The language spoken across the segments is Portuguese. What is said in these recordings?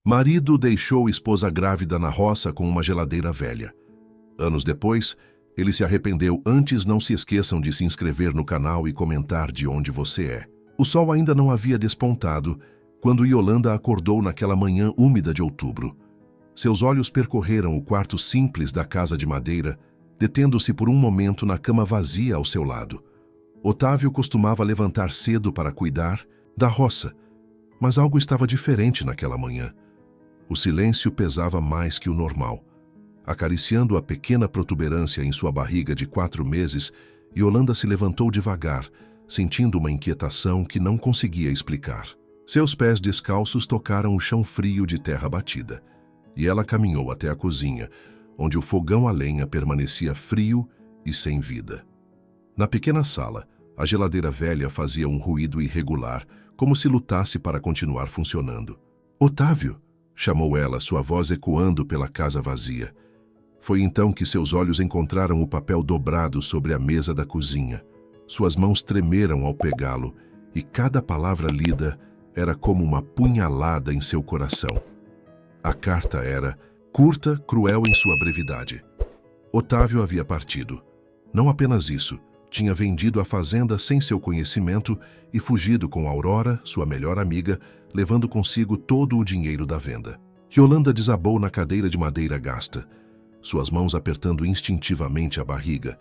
Marido deixou esposa grávida na roça com uma geladeira velha. Anos depois, ele se arrependeu. Antes, não se esqueçam de se inscrever no canal e comentar de onde você é. O sol ainda não havia despontado quando Yolanda acordou naquela manhã úmida de outubro. Seus olhos percorreram o quarto simples da casa de madeira, detendo-se por um momento na cama vazia ao seu lado. Otávio costumava levantar cedo para cuidar da roça, mas algo estava diferente naquela manhã. O silêncio pesava mais que o normal. Acariciando a pequena protuberância em sua barriga de 4 meses, Yolanda se levantou devagar, sentindo uma inquietação que não conseguia explicar. Seus pés descalços tocaram o chão frio de terra batida, e ela caminhou até a cozinha, onde o fogão a lenha permanecia frio e sem vida. Na pequena sala, a geladeira velha fazia um ruído irregular, como se lutasse para continuar funcionando. "Otávio!" chamou ela, sua voz ecoando pela casa vazia. Foi então que seus olhos encontraram o papel dobrado sobre a mesa da cozinha. Suas mãos tremeram ao pegá-lo, e cada palavra lida era como uma punhalada em seu coração. A carta era curta, cruel em sua brevidade. Otávio havia partido. Não apenas isso, tinha vendido a fazenda sem seu conhecimento e fugido com Aurora, sua melhor amiga, levando consigo todo o dinheiro da venda. Yolanda desabou na cadeira de madeira gasta, suas mãos apertando instintivamente a barriga,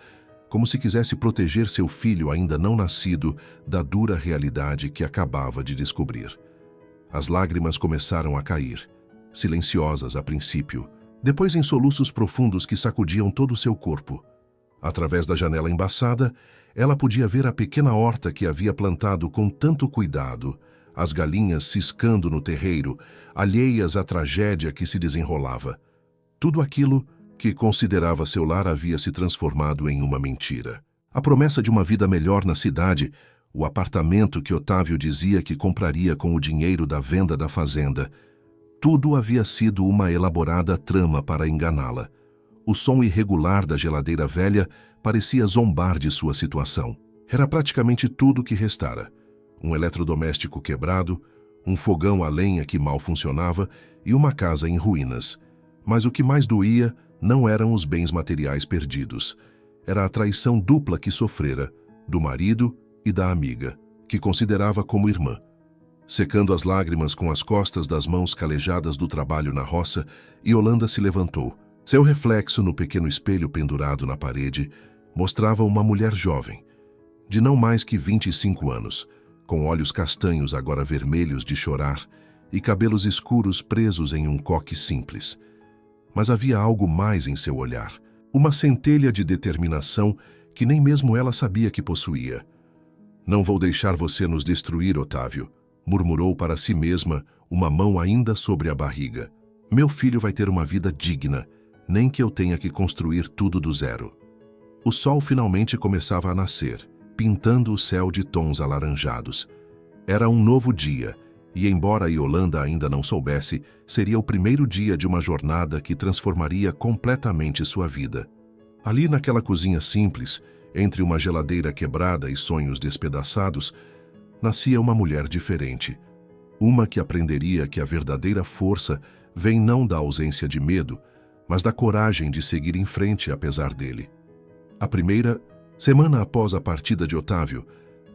como se quisesse proteger seu filho ainda não nascido da dura realidade que acabava de descobrir. As lágrimas começaram a cair, silenciosas a princípio, depois em soluços profundos que sacudiam todo o seu corpo. Através da janela embaçada, ela podia ver a pequena horta que havia plantado com tanto cuidado, as galinhas ciscando no terreiro, alheias à tragédia que se desenrolava. Tudo aquilo que considerava seu lar havia se transformado em uma mentira. A promessa de uma vida melhor na cidade, o apartamento que Otávio dizia que compraria com o dinheiro da venda da fazenda, tudo havia sido uma elaborada trama para enganá-la. O som irregular da geladeira velha parecia zombar de sua situação. Era praticamente tudo que restara. Um eletrodoméstico quebrado, um fogão a lenha que mal funcionava e uma casa em ruínas. Mas o que mais doía não eram os bens materiais perdidos. Era a traição dupla que sofrera, do marido e da amiga, que considerava como irmã. Secando as lágrimas com as costas das mãos calejadas do trabalho na roça, Yolanda se levantou. Seu reflexo no pequeno espelho pendurado na parede mostrava uma mulher jovem, de não mais que 25 anos, com olhos castanhos agora vermelhos de chorar e cabelos escuros presos em um coque simples. Mas havia algo mais em seu olhar, uma centelha de determinação que nem mesmo ela sabia que possuía. "Não vou deixar você nos destruir, Otávio", murmurou para si mesma, uma mão ainda sobre a barriga. "Meu filho vai ter uma vida digna, nem que eu tenha que construir tudo do zero." O sol finalmente começava a nascer, pintando o céu de tons alaranjados. Era um novo dia, e embora Yolanda ainda não soubesse, seria o primeiro dia de uma jornada que transformaria completamente sua vida. Ali naquela cozinha simples, entre uma geladeira quebrada e sonhos despedaçados, nascia uma mulher diferente. Uma que aprenderia que a verdadeira força vem não da ausência de medo, mas da coragem de seguir em frente apesar dele. A primeira semana após a partida de Otávio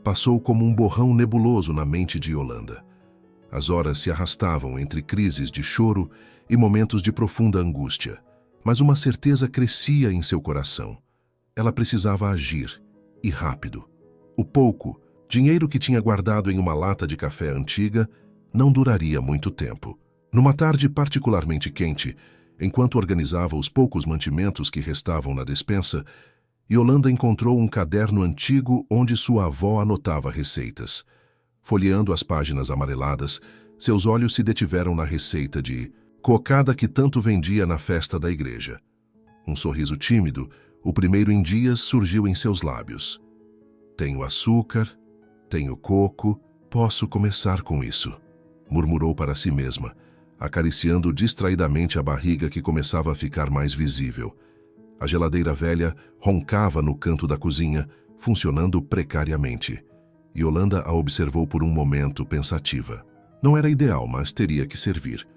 passou como um borrão nebuloso na mente de Yolanda. As horas se arrastavam entre crises de choro e momentos de profunda angústia, mas uma certeza crescia em seu coração. Ela precisava agir, e rápido. O pouco dinheiro que tinha guardado em uma lata de café antiga não duraria muito tempo. Numa tarde particularmente quente, enquanto organizava os poucos mantimentos que restavam na despensa, Yolanda encontrou um caderno antigo onde sua avó anotava receitas. Folheando as páginas amareladas, seus olhos se detiveram na receita de cocada que tanto vendia na festa da igreja. Um sorriso tímido, o primeiro em dias, surgiu em seus lábios. "Tenho açúcar, tenho coco, posso começar com isso", murmurou para si mesma, acariciando distraidamente a barriga que começava a ficar mais visível. A geladeira velha roncava no canto da cozinha, funcionando precariamente. Yolanda a observou por um momento pensativa. Não era ideal, mas teria que servir.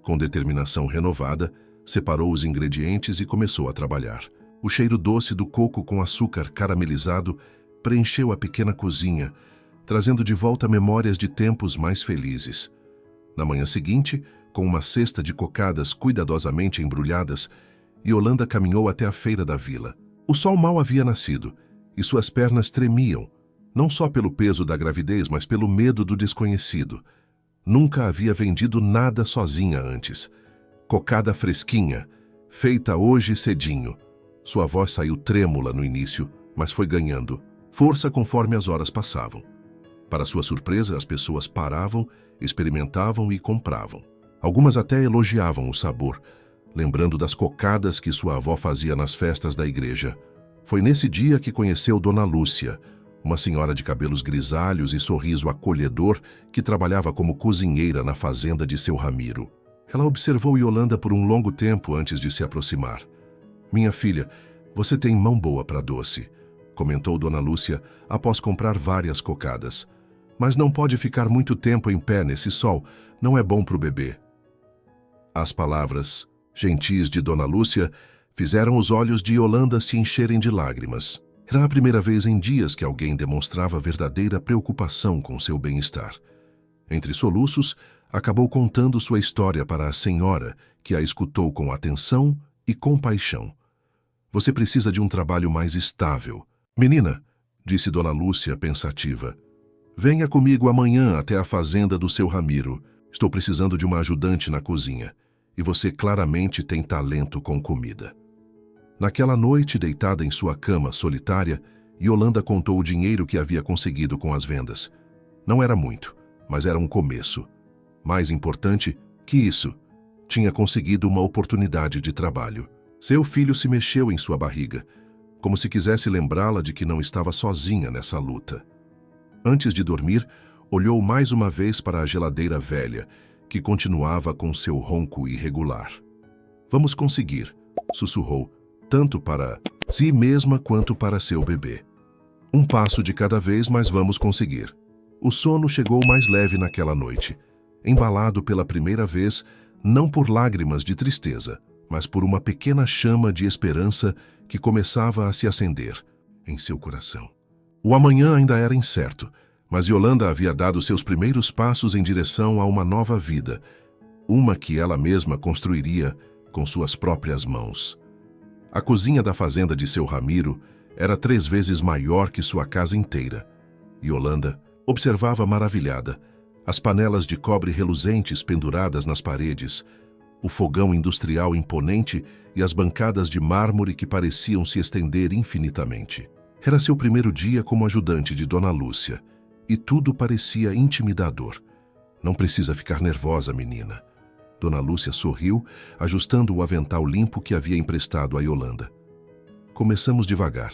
Com determinação renovada, separou os ingredientes e começou a trabalhar. O cheiro doce do coco com açúcar caramelizado preencheu a pequena cozinha, trazendo de volta memórias de tempos mais felizes. Na manhã seguinte, com uma cesta de cocadas cuidadosamente embrulhadas, Yolanda caminhou até a feira da vila. O sol mal havia nascido e suas pernas tremiam, não só pelo peso da gravidez, mas pelo medo do desconhecido. Nunca havia vendido nada sozinha antes. Cocada fresquinha, feita hoje cedinho. Sua voz saiu trêmula no início, mas foi ganhando força conforme as horas passavam. Para sua surpresa, as pessoas paravam, experimentavam e compravam. Algumas até elogiavam o sabor, lembrando das cocadas que sua avó fazia nas festas da igreja. Foi nesse dia que conheceu Dona Lúcia, uma senhora de cabelos grisalhos e sorriso acolhedor que trabalhava como cozinheira na fazenda de seu Ramiro. Ela observou Yolanda por um longo tempo antes de se aproximar. "Minha filha, você tem mão boa para doce", comentou Dona Lúcia após comprar várias cocadas. "Mas não pode ficar muito tempo em pé nesse sol, não é bom para o bebê." As palavras gentis de Dona Lúcia fizeram os olhos de Yolanda se encherem de lágrimas. Era a primeira vez em dias que alguém demonstrava verdadeira preocupação com seu bem-estar. Entre soluços, acabou contando sua história para a senhora, que a escutou com atenção e compaixão. "Você precisa de um trabalho mais estável." "Menina", disse Dona Lúcia pensativa, "venha comigo amanhã até a fazenda do seu Ramiro. Estou precisando de uma ajudante na cozinha. E você claramente tem talento com comida." Naquela noite, deitada em sua cama solitária, Yolanda contou o dinheiro que havia conseguido com as vendas. Não era muito, mas era um começo. Mais importante que isso, tinha conseguido uma oportunidade de trabalho. Seu filho se mexeu em sua barriga, como se quisesse lembrá-la de que não estava sozinha nessa luta. Antes de dormir, olhou mais uma vez para a geladeira velha, que continuava com seu ronco irregular. "Vamos conseguir", sussurrou, tanto para si mesma quanto para seu bebê. "Um passo de cada vez, mas vamos conseguir." O sono chegou mais leve naquela noite, embalado pela primeira vez, não por lágrimas de tristeza, mas por uma pequena chama de esperança que começava a se acender em seu coração. O amanhã ainda era incerto, mas Yolanda havia dado seus primeiros passos em direção a uma nova vida, uma que ela mesma construiria com suas próprias mãos. A cozinha da fazenda de seu Ramiro era 3 vezes maior que sua casa inteira. Yolanda observava maravilhada as panelas de cobre reluzentes penduradas nas paredes, o fogão industrial imponente e as bancadas de mármore que pareciam se estender infinitamente. Era seu primeiro dia como ajudante de Dona Lúcia, e tudo parecia intimidador. "Não precisa ficar nervosa, menina." Dona Lúcia sorriu, ajustando o avental limpo que havia emprestado a Yolanda. "Começamos devagar.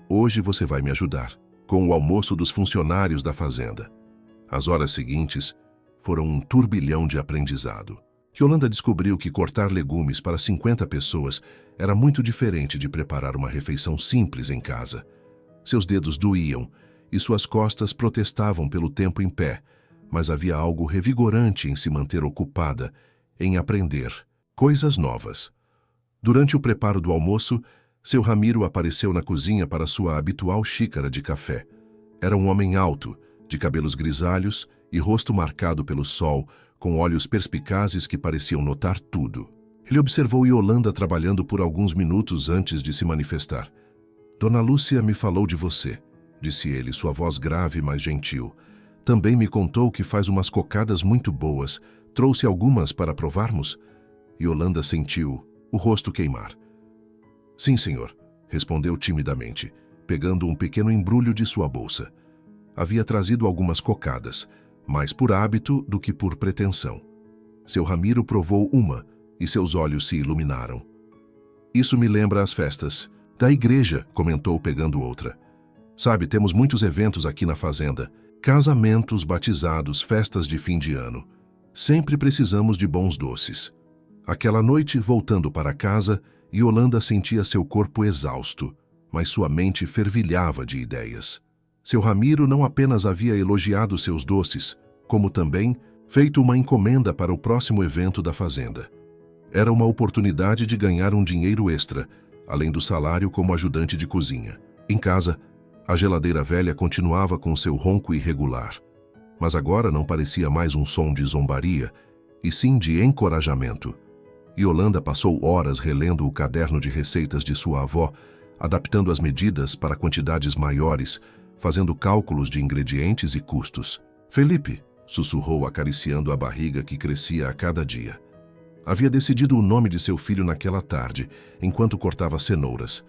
Hoje você vai me ajudar, com o almoço dos funcionários da fazenda." As horas seguintes foram um turbilhão de aprendizado. Yolanda descobriu que cortar legumes para 50 pessoas era muito diferente de preparar uma refeição simples em casa. Seus dedos doíam e suas costas protestavam pelo tempo em pé, mas havia algo revigorante em se manter ocupada, em aprender coisas novas. Durante o preparo do almoço, seu Ramiro apareceu na cozinha para sua habitual xícara de café. Era um homem alto, de cabelos grisalhos e rosto marcado pelo sol, com olhos perspicazes que pareciam notar tudo. Ele observou Yolanda trabalhando por alguns minutos antes de se manifestar. "Dona Lúcia me falou de você", disse ele, sua voz grave, mas gentil. "Também me contou que faz umas cocadas muito boas. Trouxe algumas para provarmos?" Yolanda sentiu o rosto queimar. "Sim, senhor", respondeu timidamente, pegando um pequeno embrulho de sua bolsa. Havia trazido algumas cocadas, mais por hábito do que por pretensão. Seu Ramiro provou uma e seus olhos se iluminaram. "Isso me lembra as festas da igreja", comentou pegando outra. "Sabe, temos muitos eventos aqui na fazenda. Casamentos, batizados, festas de fim de ano. Sempre precisamos de bons doces." Aquela noite, voltando para casa, Yolanda sentia seu corpo exausto, mas sua mente fervilhava de ideias. Seu Ramiro não apenas havia elogiado seus doces, como também feito uma encomenda para o próximo evento da fazenda. Era uma oportunidade de ganhar um dinheiro extra, além do salário como ajudante de cozinha. Em casa, a geladeira velha continuava com seu ronco irregular, mas agora não parecia mais um som de zombaria, e sim de encorajamento. Yolanda passou horas relendo o caderno de receitas de sua avó, adaptando as medidas para quantidades maiores, fazendo cálculos de ingredientes e custos. Felipe, sussurrou acariciando a barriga que crescia a cada dia. Havia decidido o nome de seu filho naquela tarde, enquanto cortava cenouras.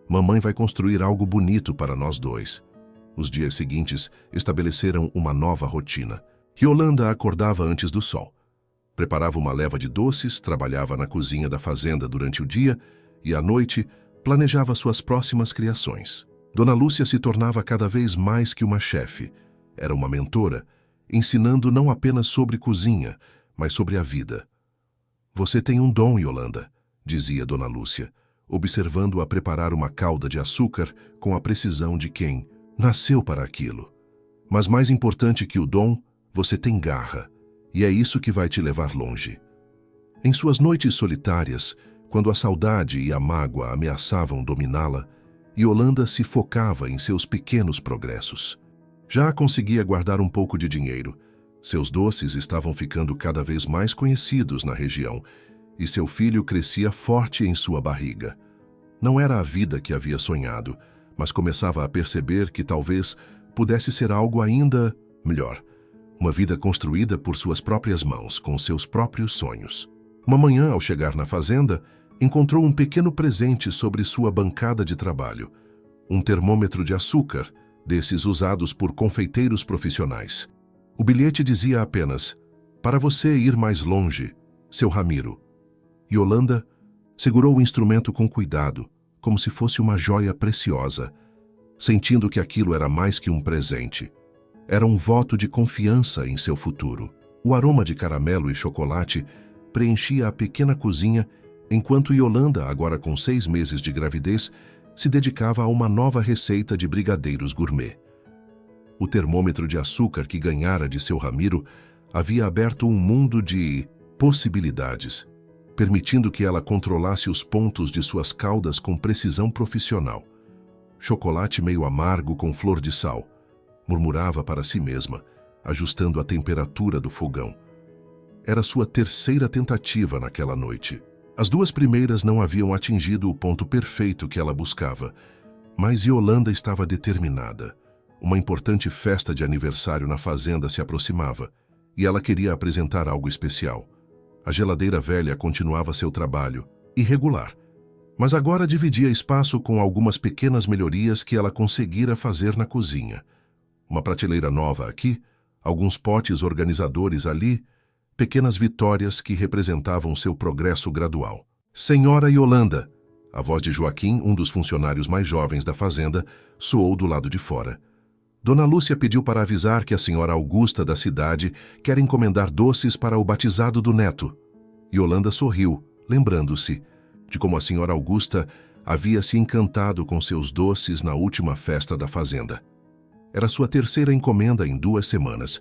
Mamãe vai construir algo bonito para nós dois. Os dias seguintes estabeleceram uma nova rotina. Yolanda acordava antes do sol. Preparava uma leva de doces, trabalhava na cozinha da fazenda durante o dia e, à noite, planejava suas próximas criações. Dona Lúcia se tornava cada vez mais que uma chefe. Era uma mentora, ensinando não apenas sobre cozinha, mas sobre a vida. Você tem um dom, Yolanda, dizia Dona Lúcia, observando-a preparar uma calda de açúcar com a precisão de quem nasceu para aquilo. Mas mais importante que o dom, você tem garra, e é isso que vai te levar longe. Em suas noites solitárias, quando a saudade e a mágoa ameaçavam dominá-la, Yolanda se focava em seus pequenos progressos. Já conseguia guardar um pouco de dinheiro. Seus doces estavam ficando cada vez mais conhecidos na região, e seu filho crescia forte em sua barriga. Não era a vida que havia sonhado, mas começava a perceber que talvez pudesse ser algo ainda melhor. Uma vida construída por suas próprias mãos, com seus próprios sonhos. Uma manhã, ao chegar na fazenda, encontrou um pequeno presente sobre sua bancada de trabalho. Um termômetro de açúcar, desses usados por confeiteiros profissionais. O bilhete dizia apenas, para você ir mais longe, seu Ramiro. Yolanda segurou o instrumento com cuidado, como se fosse uma joia preciosa, sentindo que aquilo era mais que um presente. Era um voto de confiança em seu futuro. O aroma de caramelo e chocolate preenchia a pequena cozinha, enquanto Yolanda, agora com 6 meses de gravidez, se dedicava a uma nova receita de brigadeiros gourmet. O termômetro de açúcar que ganhara de seu Ramiro havia aberto um mundo de possibilidades, permitindo que ela controlasse os pontos de suas caldas com precisão profissional. Chocolate meio amargo com flor de sal, murmurava para si mesma, ajustando a temperatura do fogão. Era sua terceira tentativa naquela noite. As 2 primeiras não haviam atingido o ponto perfeito que ela buscava, mas Yolanda estava determinada. Uma importante festa de aniversário na fazenda se aproximava, e ela queria apresentar algo especial. A geladeira velha continuava seu trabalho, irregular, mas agora dividia espaço com algumas pequenas melhorias que ela conseguira fazer na cozinha. Uma prateleira nova aqui, alguns potes organizadores ali, pequenas vitórias que representavam seu progresso gradual. Senhora Yolanda, a voz de Joaquim, um dos funcionários mais jovens da fazenda, soou do lado de fora. Dona Lúcia pediu para avisar que a senhora Augusta da cidade quer encomendar doces para o batizado do neto. Yolanda sorriu, lembrando-se de como a senhora Augusta havia se encantado com seus doces na última festa da fazenda. Era sua terceira encomenda em 2 semanas,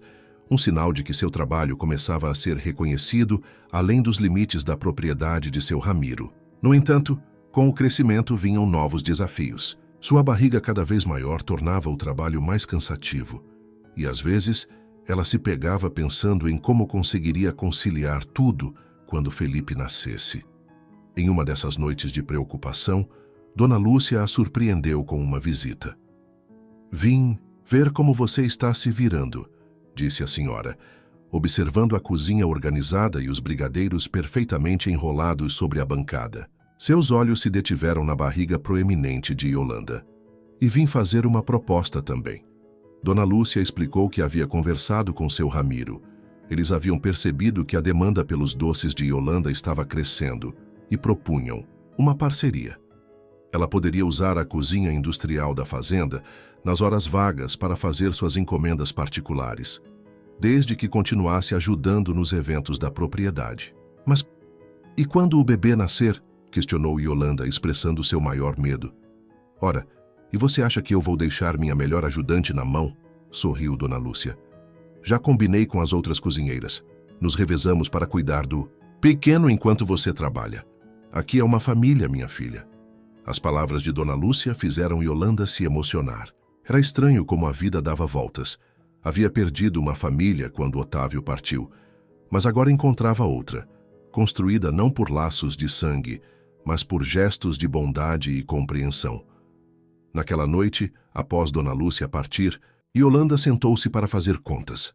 um sinal de que seu trabalho começava a ser reconhecido além dos limites da propriedade de seu Ramiro. No entanto, com o crescimento vinham novos desafios. Sua barriga cada vez maior tornava o trabalho mais cansativo, e às vezes ela se pegava pensando em como conseguiria conciliar tudo quando Felipe nascesse. Em uma dessas noites de preocupação, Dona Lúcia a surpreendeu com uma visita. Vim ver como você está se virando, disse a senhora, observando a cozinha organizada e os brigadeiros perfeitamente enrolados sobre a bancada. Seus olhos se detiveram na barriga proeminente de Yolanda. E vim fazer uma proposta também. Dona Lúcia explicou que havia conversado com seu Ramiro. Eles haviam percebido que a demanda pelos doces de Yolanda estava crescendo e propunham uma parceria. Ela poderia usar a cozinha industrial da fazenda nas horas vagas para fazer suas encomendas particulares, desde que continuasse ajudando nos eventos da propriedade. Mas, e quando o bebê nascer? Questionou Yolanda, expressando seu maior medo. Ora, e você acha que eu vou deixar minha melhor ajudante na mão? Sorriu Dona Lúcia. Já combinei com as outras cozinheiras. Nos revezamos para cuidar do pequeno enquanto você trabalha. Aqui é uma família, minha filha. As palavras de Dona Lúcia fizeram Yolanda se emocionar. Era estranho como a vida dava voltas. Havia perdido uma família quando Otávio partiu, mas agora encontrava outra, construída não por laços de sangue, mas por gestos de bondade e compreensão. Naquela noite, após Dona Lúcia partir, Yolanda sentou-se para fazer contas.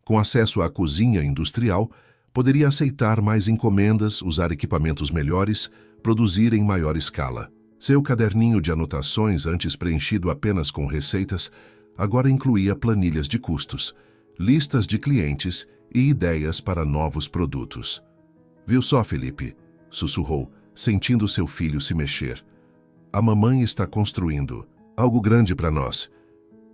Com acesso à cozinha industrial, poderia aceitar mais encomendas, usar equipamentos melhores, produzir em maior escala. Seu caderninho de anotações, antes preenchido apenas com receitas, agora incluía planilhas de custos, listas de clientes e ideias para novos produtos. Viu só, Felipe? Sussurrou, sentindo seu filho se mexer. A mamãe está construindo algo grande para nós.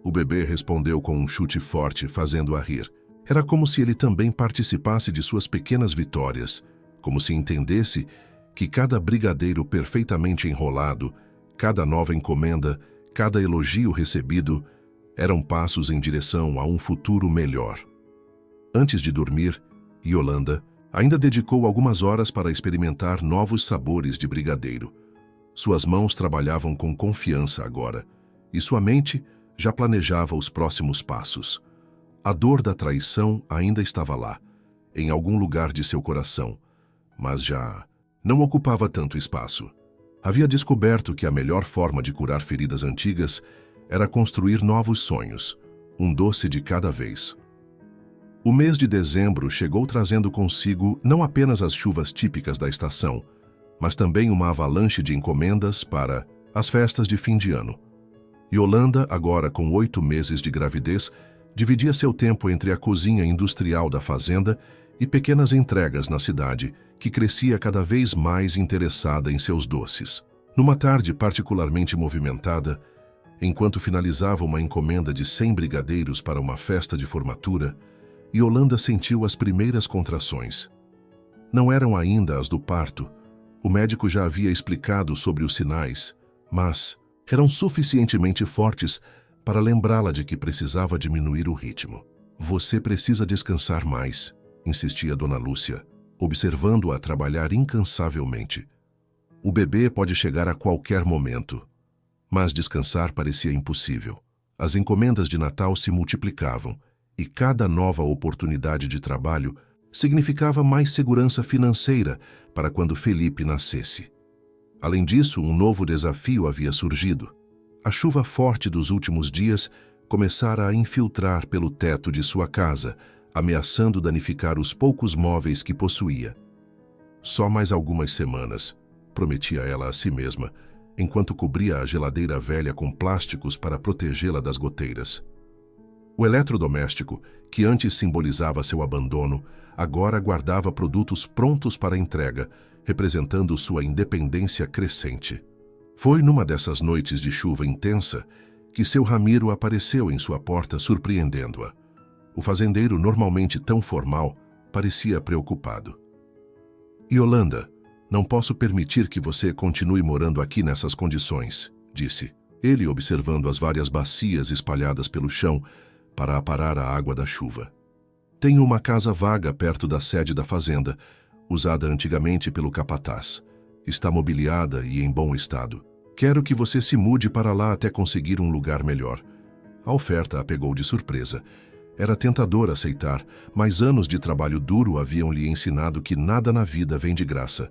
O bebê respondeu com um chute forte, fazendo-a rir. Era como se ele também participasse de suas pequenas vitórias, como se entendesse que cada brigadeiro perfeitamente enrolado, cada nova encomenda, cada elogio recebido, eram passos em direção a um futuro melhor. Antes de dormir, Yolanda ainda dedicou algumas horas para experimentar novos sabores de brigadeiro. Suas mãos trabalhavam com confiança agora, e sua mente já planejava os próximos passos. A dor da traição ainda estava lá, em algum lugar de seu coração, mas já não ocupava tanto espaço. Havia descoberto que a melhor forma de curar feridas antigas era construir novos sonhos, um doce de cada vez. O mês de dezembro chegou trazendo consigo não apenas as chuvas típicas da estação, mas também uma avalanche de encomendas para as festas de fim de ano. Yolanda, agora com 8 meses de gravidez, dividia seu tempo entre a cozinha industrial da fazenda e pequenas entregas na cidade, que crescia cada vez mais interessada em seus doces. Numa tarde particularmente movimentada, enquanto finalizava uma encomenda de 100 brigadeiros para uma festa de formatura, Yolanda sentiu as primeiras contrações. Não eram ainda as do parto. O médico já havia explicado sobre os sinais, mas eram suficientemente fortes para lembrá-la de que precisava diminuir o ritmo. Você precisa descansar mais, insistia Dona Lúcia, observando-a trabalhar incansavelmente. O bebê pode chegar a qualquer momento. Mas descansar parecia impossível. As encomendas de Natal se multiplicavam, e cada nova oportunidade de trabalho significava mais segurança financeira para quando Felipe nascesse. Além disso, um novo desafio havia surgido. A chuva forte dos últimos dias começara a infiltrar pelo teto de sua casa, ameaçando danificar os poucos móveis que possuía. Só mais algumas semanas, prometia ela a si mesma, enquanto cobria a geladeira velha com plásticos para protegê-la das goteiras. O eletrodoméstico, que antes simbolizava seu abandono, agora guardava produtos prontos para entrega, representando sua independência crescente. Foi numa dessas noites de chuva intensa que seu Ramiro apareceu em sua porta surpreendendo-a. O fazendeiro, normalmente tão formal, parecia preocupado. Yolanda, não posso permitir que você continue morando aqui nessas condições, disse, ele observando as várias bacias espalhadas pelo chão para aparar a água da chuva. Tenho uma casa vaga perto da sede da fazenda, usada antigamente pelo capataz. Está mobiliada e em bom estado. Quero que você se mude para lá até conseguir um lugar melhor. A oferta a pegou de surpresa. Era tentador aceitar, mas anos de trabalho duro haviam lhe ensinado que nada na vida vem de graça.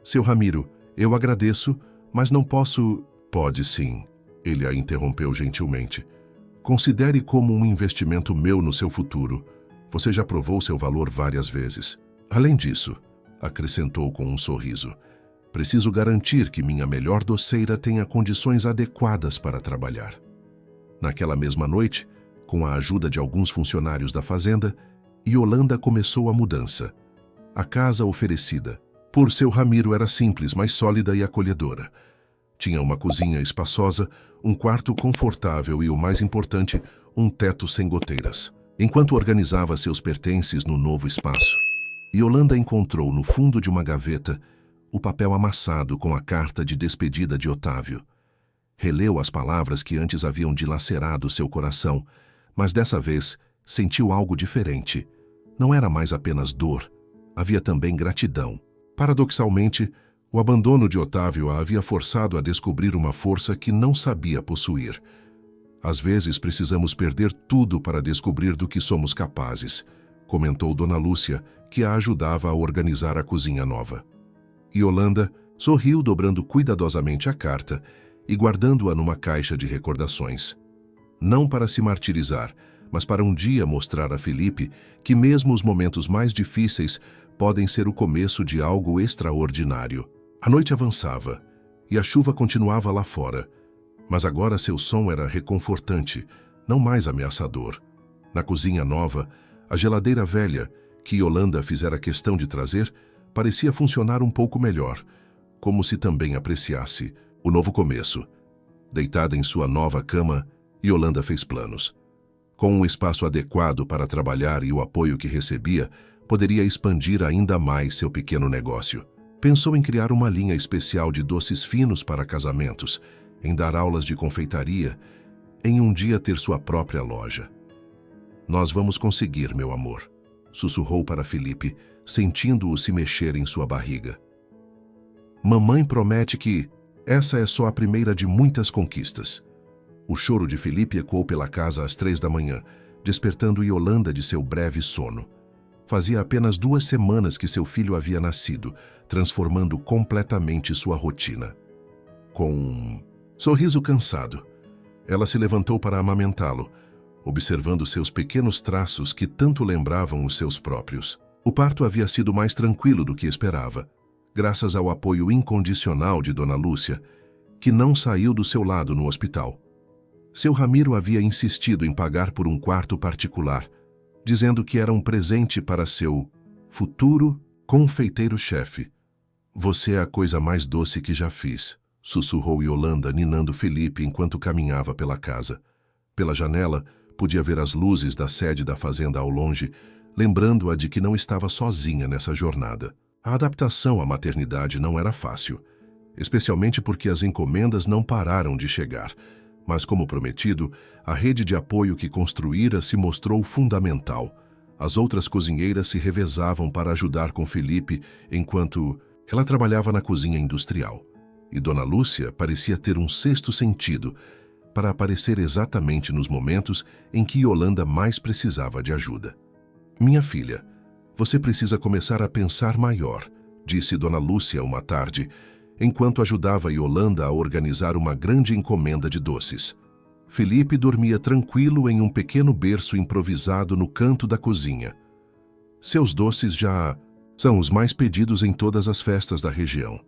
Seu Ramiro, eu agradeço, mas não posso... Pode sim, ele a interrompeu gentilmente. Considere como um investimento meu no seu futuro. Você já provou seu valor várias vezes. Além disso, acrescentou com um sorriso, preciso garantir que minha melhor doceira tenha condições adequadas para trabalhar. Naquela mesma noite, com a ajuda de alguns funcionários da fazenda, Yolanda começou a mudança. A casa oferecida por seu Ramiro era simples, mas sólida e acolhedora. Tinha uma cozinha espaçosa, um quarto confortável e, o mais importante, um teto sem goteiras. Enquanto organizava seus pertences no novo espaço, Yolanda encontrou no fundo de uma gaveta o papel amassado com a carta de despedida de Otávio. Releu as palavras que antes haviam dilacerado seu coração, mas dessa vez sentiu algo diferente. Não era mais apenas dor, havia também gratidão. Paradoxalmente, o abandono de Otávio a havia forçado a descobrir uma força que não sabia possuir. Às vezes precisamos perder tudo para descobrir do que somos capazes, comentou Dona Lúcia, que a ajudava a organizar a cozinha nova. Yolanda sorriu dobrando cuidadosamente a carta e guardando-a numa caixa de recordações. Não para se martirizar, mas para um dia mostrar a Felipe que mesmo os momentos mais difíceis podem ser o começo de algo extraordinário. A noite avançava e a chuva continuava lá fora, mas agora seu som era reconfortante, não mais ameaçador. Na cozinha nova, a geladeira velha, que Yolanda fizera questão de trazer, parecia funcionar um pouco melhor, como se também apreciasse o novo começo. Deitada em sua nova cama, Yolanda fez planos. Com um espaço adequado para trabalhar e o apoio que recebia, poderia expandir ainda mais seu pequeno negócio. Pensou em criar uma linha especial de doces finos para casamentos, em dar aulas de confeitaria, em um dia ter sua própria loja. "Nós vamos conseguir, meu amor", sussurrou para Felipe, sentindo-o se mexer em sua barriga. "Mamãe promete que essa é só a primeira de muitas conquistas." O choro de Felipe ecoou pela casa às 3 da manhã, despertando Yolanda de seu breve sono. Fazia apenas 2 semanas que seu filho havia nascido, transformando completamente sua rotina. Com um sorriso cansado, ela se levantou para amamentá-lo, observando seus pequenos traços que tanto lembravam os seus próprios. O parto havia sido mais tranquilo do que esperava, graças ao apoio incondicional de Dona Lúcia, que não saiu do seu lado no hospital. Seu Ramiro havia insistido em pagar por um quarto particular, dizendo que era um presente para seu futuro confeiteiro-chefe. "Você é a coisa mais doce que já fiz", sussurrou Yolanda, ninando Felipe enquanto caminhava pela casa. Pela janela, podia ver as luzes da sede da fazenda ao longe, lembrando-a de que não estava sozinha nessa jornada. A adaptação à maternidade não era fácil, especialmente porque as encomendas não pararam de chegar. Mas, como prometido, a rede de apoio que construíra se mostrou fundamental. As outras cozinheiras se revezavam para ajudar com Felipe, enquanto ela trabalhava na cozinha industrial. E Dona Lúcia parecia ter um sexto sentido para aparecer exatamente nos momentos em que Yolanda mais precisava de ajuda. "Minha filha, você precisa começar a pensar maior", disse Dona Lúcia uma tarde, enquanto ajudava Yolanda a organizar uma grande encomenda de doces. Felipe dormia tranquilo em um pequeno berço improvisado no canto da cozinha. "Seus doces já são os mais pedidos em todas as festas da região."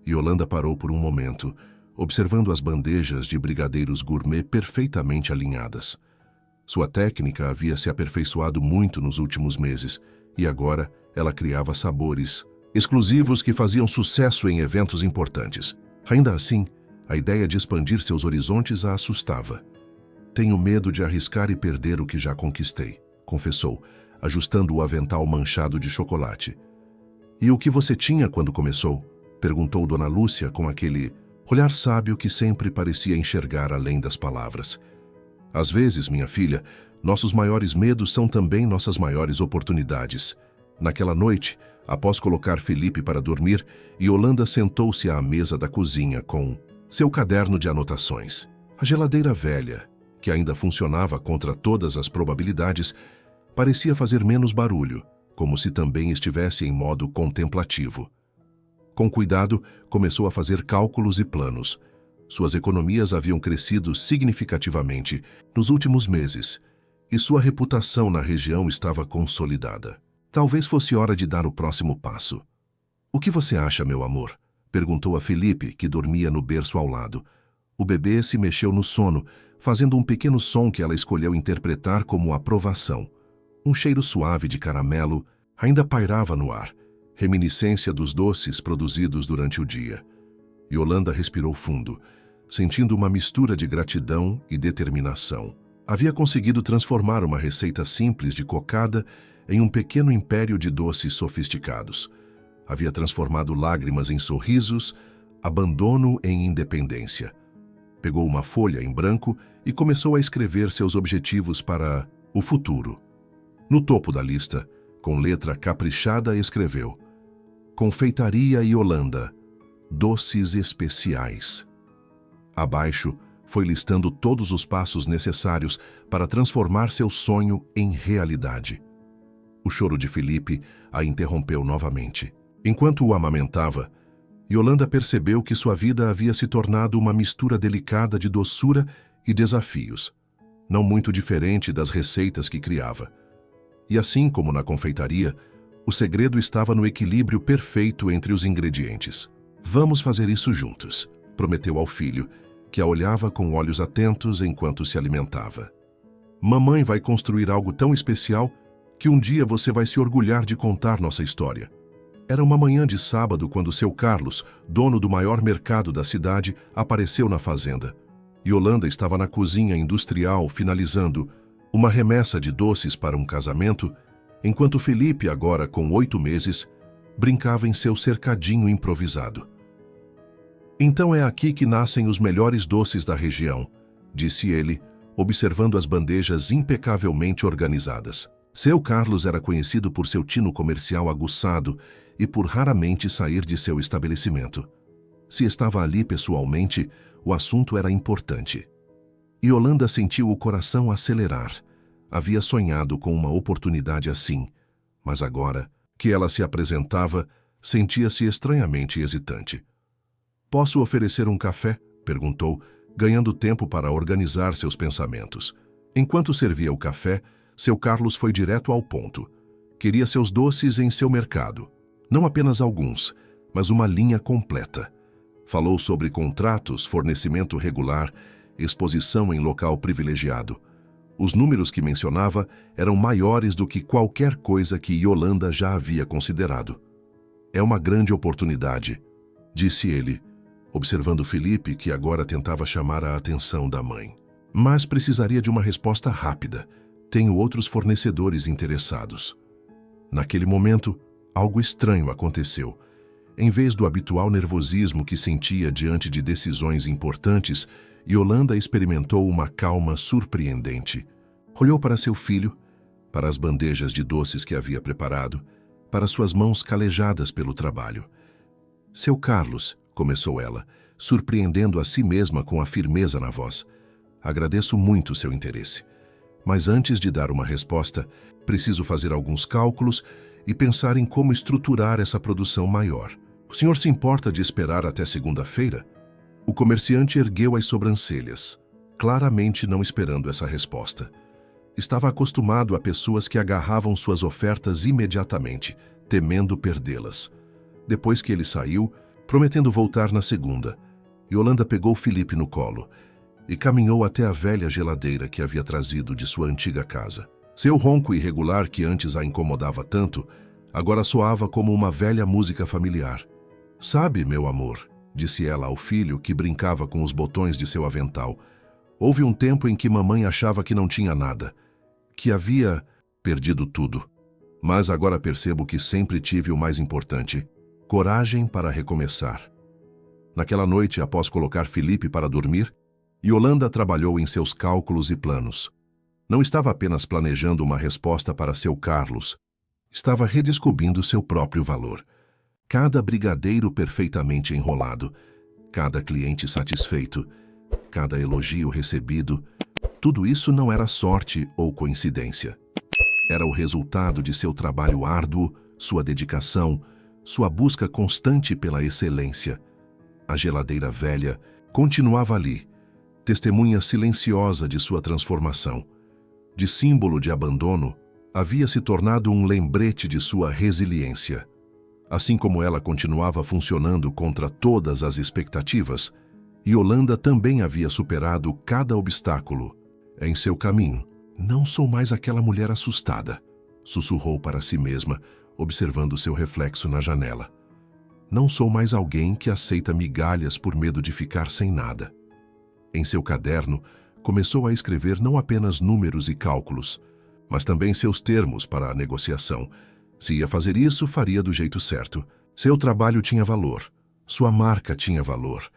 Yolanda parou por um momento, observando as bandejas de brigadeiros gourmet perfeitamente alinhadas. Sua técnica havia se aperfeiçoado muito nos últimos meses, e agora ela criava sabores exclusivos que faziam sucesso em eventos importantes. Ainda assim, a ideia de expandir seus horizontes a assustava. "Tenho medo de arriscar e perder o que já conquistei", confessou, ajustando o avental manchado de chocolate. "E o que você tinha quando começou?", perguntou Dona Lúcia com aquele olhar sábio que sempre parecia enxergar além das palavras. "Às vezes, minha filha, nossos maiores medos são também nossas maiores oportunidades." Naquela noite, após colocar Felipe para dormir, Yolanda sentou-se à mesa da cozinha com seu caderno de anotações. A geladeira velha, que ainda funcionava contra todas as probabilidades, parecia fazer menos barulho, como se também estivesse em modo contemplativo. Com cuidado, começou a fazer cálculos e planos. Suas economias haviam crescido significativamente nos últimos meses, e sua reputação na região estava consolidada. Talvez fosse hora de dar o próximo passo. "O que você acha, meu amor?", perguntou a Felipe, que dormia no berço ao lado. O bebê se mexeu no sono, fazendo um pequeno som que ela escolheu interpretar como aprovação. Um cheiro suave de caramelo ainda pairava no ar, reminiscência dos doces produzidos durante o dia. Yolanda respirou fundo, sentindo uma mistura de gratidão e determinação. Havia conseguido transformar uma receita simples de cocada em um pequeno império de doces sofisticados. Havia transformado lágrimas em sorrisos, abandono em independência. Pegou uma folha em branco e começou a escrever seus objetivos para o futuro. No topo da lista, com letra caprichada, escreveu: Confeitaria Yolanda, doces especiais. Abaixo, foi listando todos os passos necessários para transformar seu sonho em realidade. O choro de Felipe a interrompeu novamente. Enquanto o amamentava, Yolanda percebeu que sua vida havia se tornado uma mistura delicada de doçura e desafios, não muito diferente das receitas que criava. E assim como na confeitaria, o segredo estava no equilíbrio perfeito entre os ingredientes. Vamos fazer isso juntos, prometeu ao filho, que a olhava com olhos atentos enquanto se alimentava. Mamãe vai construir algo tão especial que um dia você vai se orgulhar de contar nossa história. Era uma manhã de sábado quando seu Carlos, dono do maior mercado da cidade, apareceu na fazenda. Yolanda estava na cozinha industrial finalizando uma remessa de doces para um casamento, enquanto Felipe, agora com 8 meses, brincava em seu cercadinho improvisado. Então é aqui que nascem os melhores doces da região, disse ele, observando as bandejas impecavelmente organizadas. Seu Carlos era conhecido por seu tino comercial aguçado e por raramente sair de seu estabelecimento. Se estava ali pessoalmente, o assunto era importante. Yolanda sentiu o coração acelerar. Havia sonhado com uma oportunidade assim, mas agora, que ela se apresentava, sentia-se estranhamente hesitante. Posso oferecer um café? Perguntou, ganhando tempo para organizar seus pensamentos. Enquanto servia o café, seu Carlos foi direto ao ponto. Queria seus doces em seu mercado. Não apenas alguns, mas uma linha completa. Falou sobre contratos, fornecimento regular, exposição em local privilegiado. Os números que mencionava eram maiores do que qualquer coisa que Yolanda já havia considerado. É uma grande oportunidade, disse ele, observando Felipe, que agora tentava chamar a atenção da mãe. Mas precisaria de uma resposta rápida. Tenho outros fornecedores interessados. Naquele momento, algo estranho aconteceu. Em vez do habitual nervosismo que sentia diante de decisões importantes, Yolanda experimentou uma calma surpreendente. Olhou para seu filho, para as bandejas de doces que havia preparado, para suas mãos calejadas pelo trabalho. Seu Carlos, começou ela, surpreendendo a si mesma com a firmeza na voz. Agradeço muito seu interesse. Mas antes de dar uma resposta, preciso fazer alguns cálculos e pensar em como estruturar essa produção maior. O senhor se importa de esperar até segunda-feira? O comerciante ergueu as sobrancelhas, claramente não esperando essa resposta. Estava acostumado a pessoas que agarravam suas ofertas imediatamente, temendo perdê-las. Depois que ele saiu, prometendo voltar na segunda, Yolanda pegou Felipe no colo e caminhou até a velha geladeira que havia trazido de sua antiga casa. Seu ronco irregular, que antes a incomodava tanto, agora soava como uma velha música familiar. Sabe, meu amor, disse ela ao filho, que brincava com os botões de seu avental, houve um tempo em que mamãe achava que não tinha nada, que havia perdido tudo. Mas agora percebo que sempre tive o mais importante: coragem para recomeçar. Naquela noite, após colocar Felipe para dormir, Yolanda trabalhou em seus cálculos e planos. Não estava apenas planejando uma resposta para seu Carlos, estava redescobrindo seu próprio valor. Cada brigadeiro perfeitamente enrolado, cada cliente satisfeito, cada elogio recebido, tudo isso não era sorte ou coincidência. Era o resultado de seu trabalho árduo, sua dedicação, sua busca constante pela excelência. A geladeira velha continuava ali, testemunha silenciosa de sua transformação. De símbolo de abandono, havia se tornado um lembrete de sua resiliência. Assim como ela continuava funcionando contra todas as expectativas, Yolanda também havia superado cada obstáculo em seu caminho. Não sou mais aquela mulher assustada, sussurrou para si mesma, observando seu reflexo na janela. Não sou mais alguém que aceita migalhas por medo de ficar sem nada. Em seu caderno, começou a escrever não apenas números e cálculos, mas também seus termos para a negociação. Se ia fazer isso, faria do jeito certo. Seu trabalho tinha valor, sua marca tinha valor,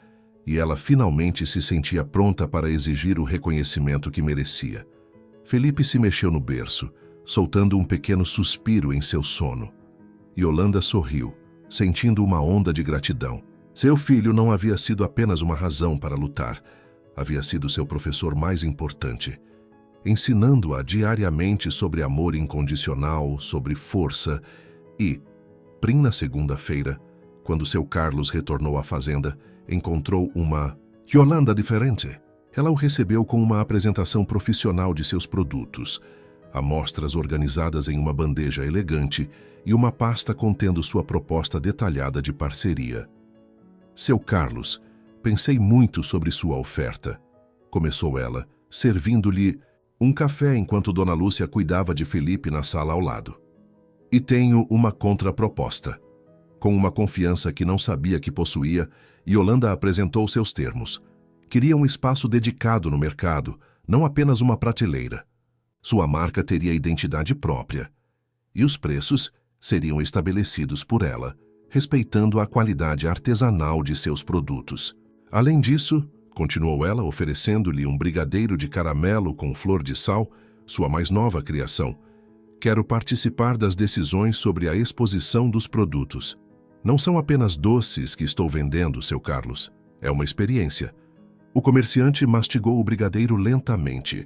e ela finalmente se sentia pronta para exigir o reconhecimento que merecia. Felipe se mexeu no berço, soltando um pequeno suspiro em seu sono. Yolanda sorriu, sentindo uma onda de gratidão. Seu filho não havia sido apenas uma razão para lutar, havia sido seu professor mais importante, ensinando-a diariamente sobre amor incondicional, sobre força e, na segunda-feira, quando seu Carlos retornou à fazenda, encontrou uma Yolanda diferente. Ela o recebeu com uma apresentação profissional de seus produtos, amostras organizadas em uma bandeja elegante e uma pasta contendo sua proposta detalhada de parceria. Seu Carlos, pensei muito sobre sua oferta, começou ela, servindo-lhe um café enquanto Dona Lúcia cuidava de Felipe na sala ao lado. E tenho uma contraproposta. Com uma confiança que não sabia que possuía, Yolanda apresentou seus termos. Queria um espaço dedicado no mercado, não apenas uma prateleira. Sua marca teria identidade própria. E os preços seriam estabelecidos por ela, respeitando a qualidade artesanal de seus produtos. Além disso, continuou ela oferecendo-lhe um brigadeiro de caramelo com flor de sal, sua mais nova criação. Quero participar das decisões sobre a exposição dos produtos. Não são apenas doces que estou vendendo, seu Carlos. É uma experiência. O comerciante mastigou o brigadeiro lentamente,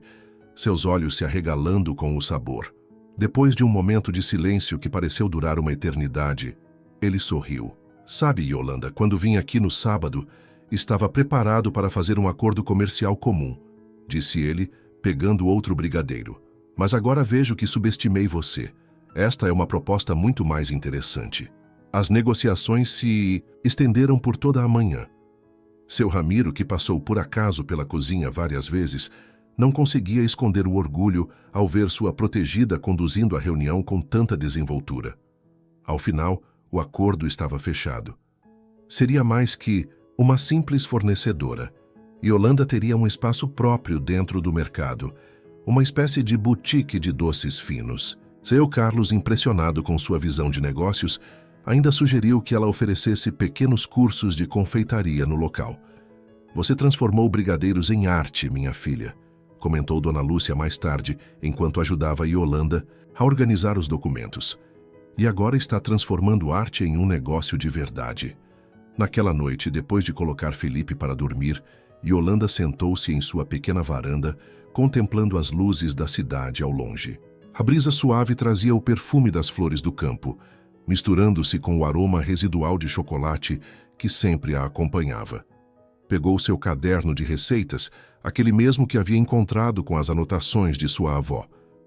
seus olhos se arregalando com o sabor. Depois de um momento de silêncio que pareceu durar uma eternidade, ele sorriu. Sabe, Yolanda, quando vim aqui no sábado, estava preparado para fazer um acordo comercial comum, disse ele, pegando outro brigadeiro. Mas agora vejo que subestimei você. Esta é uma proposta muito mais interessante. As negociações se estenderam por toda a manhã. Seu Ramiro, que passou por acaso pela cozinha várias vezes, não conseguia esconder o orgulho ao ver sua protegida conduzindo a reunião com tanta desenvoltura. Ao final, o acordo estava fechado. Seria mais que uma simples fornecedora. Yolanda teria um espaço próprio dentro do mercado, uma espécie de boutique de doces finos. Seu Carlos, impressionado com sua visão de negócios, ainda sugeriu que ela oferecesse pequenos cursos de confeitaria no local. Você transformou brigadeiros em arte, minha filha, comentou Dona Lúcia mais tarde, enquanto ajudava Yolanda a organizar os documentos. E agora está transformando arte em um negócio de verdade. Naquela noite, depois de colocar Felipe para dormir, Yolanda sentou-se em sua pequena varanda, contemplando as luzes da cidade ao longe. A brisa suave trazia o perfume das flores do campo, misturando-se com o aroma residual de chocolate que sempre a acompanhava. Pegou seu caderno de receitas, aquele mesmo que havia encontrado com as anotações de sua avó.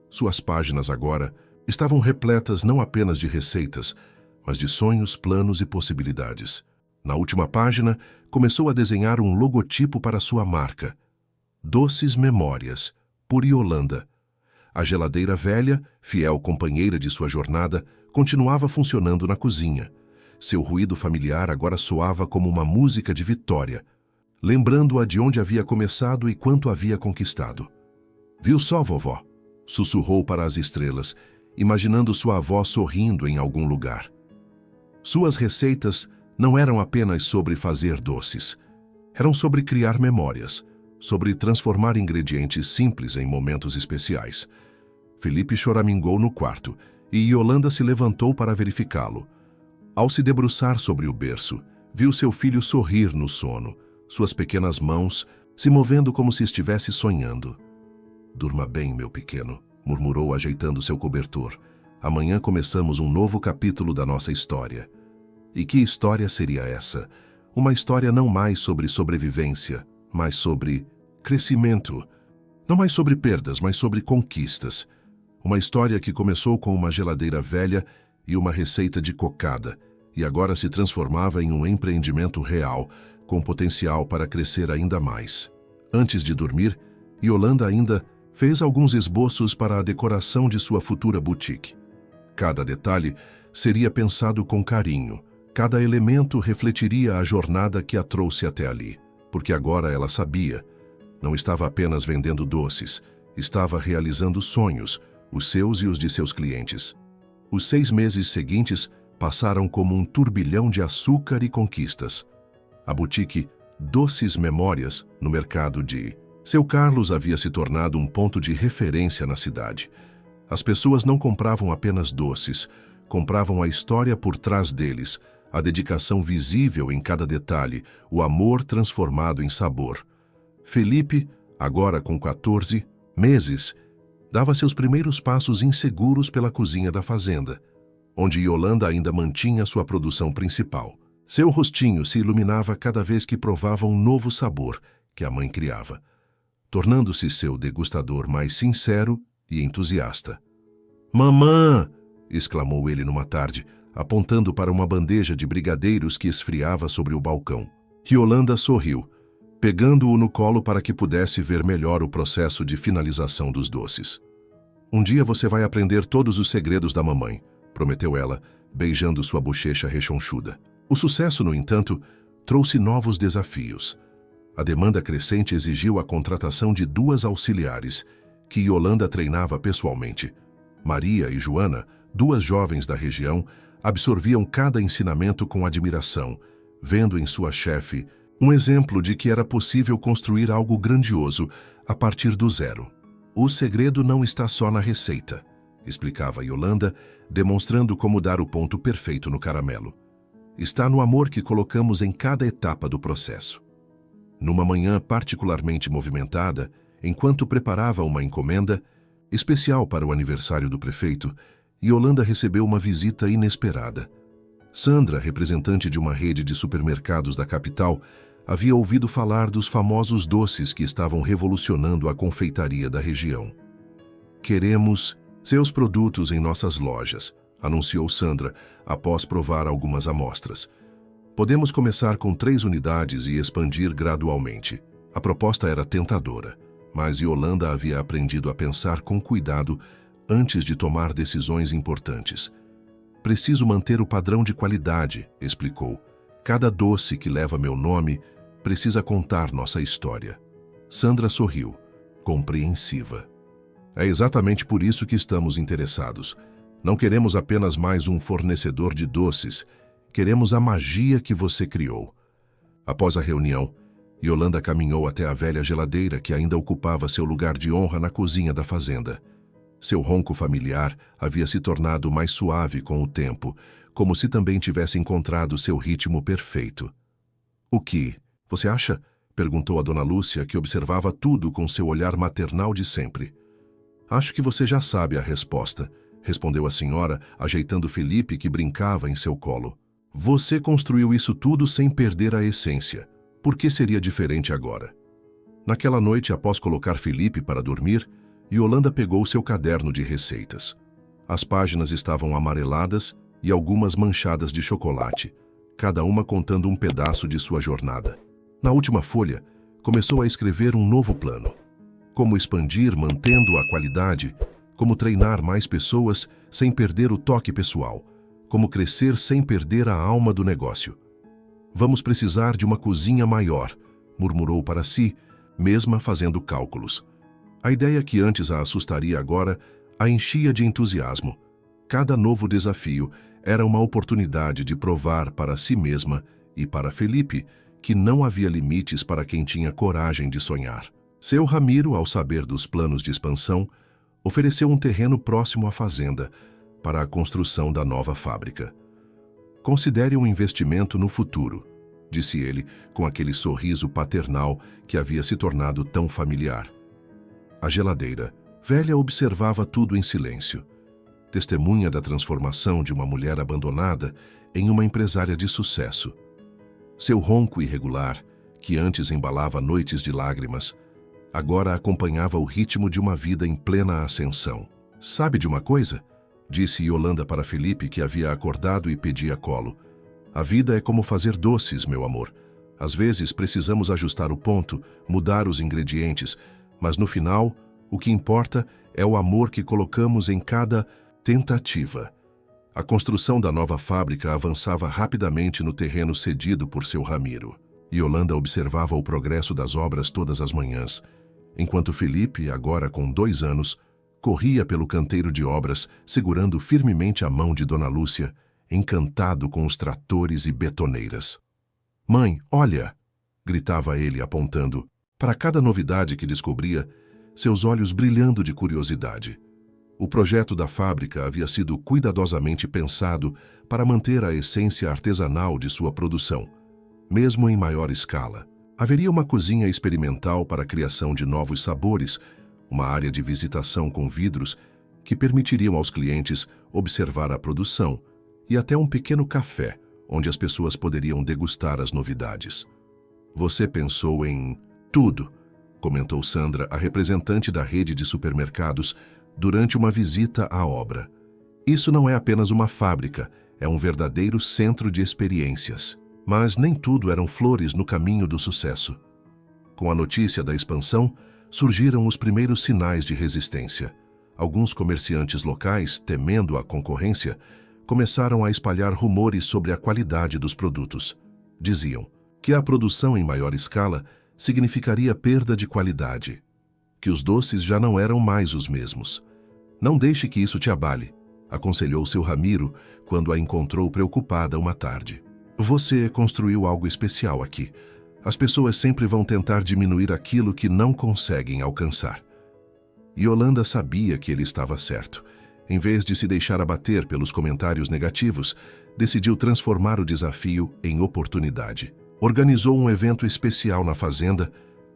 Suas páginas agora estavam repletas não apenas de receitas, mas de sonhos, planos e possibilidades. Na última página, começou a desenhar um logotipo para sua marca. Doces Memórias, por Yolanda. A geladeira velha, fiel companheira de sua jornada, continuava funcionando na cozinha. Seu ruído familiar agora soava como uma música de vitória, lembrando-a de onde havia começado e quanto havia conquistado. Viu só, vovó? Sussurrou para as estrelas, imaginando sua avó sorrindo em algum lugar. Suas receitas não eram apenas sobre fazer doces. Eram sobre criar memórias, sobre transformar ingredientes simples em momentos especiais. Felipe choramingou no quarto, e Yolanda se levantou para verificá-lo. Ao se debruçar sobre o berço, viu seu filho sorrir no sono, suas pequenas mãos se movendo como se estivesse sonhando. Durma bem, meu pequeno, murmurou ajeitando seu cobertor. Amanhã começamos um novo capítulo da nossa história. E que história seria essa? Uma história não mais sobre sobrevivência, mas sobre crescimento. Não mais sobre perdas, mas sobre conquistas. Uma história que começou com uma geladeira velha e uma receita de cocada, e agora se transformava em um empreendimento real, com potencial para crescer ainda mais. Antes de dormir, Yolanda ainda fez alguns esboços para a decoração de sua futura boutique. Cada detalhe seria pensado com carinho, cada elemento refletiria a jornada que a trouxe até ali, porque agora ela sabia, não estava apenas vendendo doces, estava realizando sonhos, os seus e os de seus clientes. Os 6 meses seguintes passaram como um turbilhão de açúcar e conquistas. A boutique Doces Memórias, no mercado de Seu Carlos havia se tornado um ponto de referência na cidade. As pessoas não compravam apenas doces, compravam a história por trás deles, a dedicação visível em cada detalhe, o amor transformado em sabor. Felipe, agora com 14 meses, dava seus primeiros passos inseguros pela cozinha da fazenda, onde Yolanda ainda mantinha sua produção principal. Seu rostinho se iluminava cada vez que provava um novo sabor que a mãe criava, tornando-se seu degustador mais sincero e entusiasta. "Mamã!" exclamou ele numa tarde, apontando para uma bandeja de brigadeiros que esfriava sobre o balcão. Yolanda sorriu, pegando-o no colo para que pudesse ver melhor o processo de finalização dos doces. "Um dia você vai aprender todos os segredos da mamãe", prometeu ela, beijando sua bochecha rechonchuda. O sucesso, no entanto, trouxe novos desafios. A demanda crescente exigiu a contratação de 2 auxiliares, que Yolanda treinava pessoalmente. Maria e Joana, 2 jovens da região, absorviam cada ensinamento com admiração, vendo em sua chefe um exemplo de que era possível construir algo grandioso a partir do zero. "O segredo não está só na receita", explicava Yolanda, demonstrando como dar o ponto perfeito no caramelo. "Está no amor que colocamos em cada etapa do processo." Numa manhã particularmente movimentada, enquanto preparava uma encomenda especial para o aniversário do prefeito, Yolanda recebeu uma visita inesperada. Sandra, representante de uma rede de supermercados da capital, havia ouvido falar dos famosos doces que estavam revolucionando a confeitaria da região. "Queremos seus produtos em nossas lojas", anunciou Sandra, após provar algumas amostras. "Podemos começar com 3 unidades e expandir gradualmente." A proposta era tentadora, mas Yolanda havia aprendido a pensar com cuidado antes de tomar decisões importantes. "Preciso manter o padrão de qualidade", explicou. "Cada doce que leva meu nome precisa contar nossa história." Sandra sorriu, compreensiva. "É exatamente por isso que estamos interessados. Não queremos apenas mais um fornecedor de doces, queremos a magia que você criou." Após a reunião, Yolanda caminhou até a velha geladeira que ainda ocupava seu lugar de honra na cozinha da fazenda. Seu ronco familiar havia se tornado mais suave com o tempo, como se também tivesse encontrado seu ritmo perfeito. "O que você acha?" perguntou a Dona Lúcia, que observava tudo com seu olhar maternal de sempre. "Acho que você já sabe a resposta", respondeu a senhora, ajeitando Felipe, que brincava em seu colo. "Você construiu isso tudo sem perder a essência. Por que seria diferente agora?" Naquela noite, após colocar Felipe para dormir, Yolanda pegou seu caderno de receitas. As páginas estavam amareladas e algumas manchadas de chocolate, cada uma contando um pedaço de sua jornada. Na última folha, começou a escrever um novo plano. Como expandir mantendo a qualidade, como treinar mais pessoas sem perder o toque pessoal, como crescer sem perder a alma do negócio. "Vamos precisar de uma cozinha maior", murmurou para si, mesma fazendo cálculos. A ideia que antes a assustaria agora a enchia de entusiasmo. Cada novo desafio era uma oportunidade de provar para si mesma e para Felipe que não havia limites para quem tinha coragem de sonhar. Seu Ramiro, ao saber dos planos de expansão, ofereceu um terreno próximo à fazenda para a construção da nova fábrica. "Considere um investimento no futuro", disse ele com aquele sorriso paternal que havia se tornado tão familiar. A geladeira velha observava tudo em silêncio, testemunha da transformação de uma mulher abandonada em uma empresária de sucesso. Seu ronco irregular, que antes embalava noites de lágrimas, agora acompanhava o ritmo de uma vida em plena ascensão. "Sabe de uma coisa?", disse Yolanda para Felipe, que havia acordado e pedia colo. "A vida é como fazer doces, meu amor. Às vezes precisamos ajustar o ponto, mudar os ingredientes, mas no final, o que importa é o amor que colocamos em cada tentativa." A construção da nova fábrica avançava rapidamente no terreno cedido por seu Ramiro. Yolanda observava o progresso das obras todas as manhãs, enquanto Felipe, agora com 2 anos, corria pelo canteiro de obras, segurando firmemente a mão de Dona Lúcia, encantado com os tratores e betoneiras. "Mãe, olha!", gritava ele apontando. Para cada novidade que descobria, seus olhos brilhando de curiosidade. O projeto da fábrica havia sido cuidadosamente pensado para manter a essência artesanal de sua produção, mesmo em maior escala. Haveria uma cozinha experimental para a criação de novos sabores, uma área de visitação com vidros que permitiriam aos clientes observar a produção e até um pequeno café onde as pessoas poderiam degustar as novidades. Você pensou em tudo, comentou Sandra, a representante da rede de supermercados, durante uma visita à obra. Isso não é apenas uma fábrica, é um verdadeiro centro de experiências. Mas nem tudo eram flores no caminho do sucesso. Com a notícia da expansão, surgiram os primeiros sinais de resistência. Alguns comerciantes locais, temendo a concorrência, começaram a espalhar rumores sobre a qualidade dos produtos. Diziam que a produção em maior escala significaria perda de qualidade, que os doces já não eram mais os mesmos. Não deixe que isso te abale, aconselhou seu Ramiro quando a encontrou preocupada uma tarde. Você construiu algo especial aqui. As pessoas sempre vão tentar diminuir aquilo que não conseguem alcançar. Yolanda sabia que ele estava certo. Em vez de se deixar abater pelos comentários negativos, decidiu transformar o desafio em oportunidade. Organizou um evento especial na fazenda,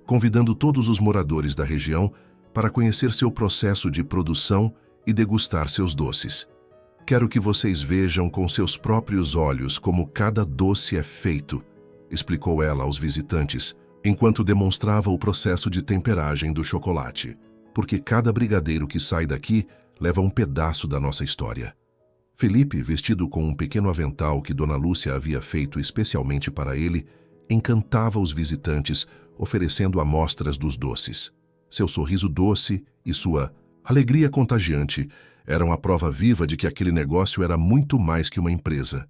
convidando todos os moradores da região para conhecer seu processo de produção e degustar seus doces. Quero que vocês vejam com seus próprios olhos como cada doce é feito, explicou ela aos visitantes, enquanto demonstrava o processo de temperagem do chocolate. Porque cada brigadeiro que sai daqui leva um pedaço da nossa história. Felipe, vestido com um pequeno avental que Dona Lúcia havia feito especialmente para ele, encantava os visitantes, oferecendo amostras dos doces. Seu sorriso doce e sua alegria contagiante eram a prova viva de que aquele negócio era muito mais que uma empresa.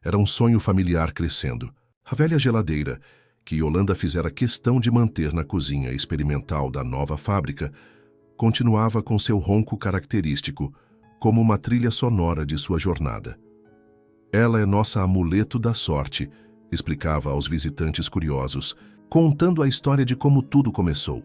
Era um sonho familiar crescendo. A velha geladeira, que Yolanda fizera questão de manter na cozinha experimental da nova fábrica, continuava com seu ronco característico, como uma trilha sonora de sua jornada. Ela é nossa amuleto da sorte, explicava aos visitantes curiosos, contando a história de como tudo começou.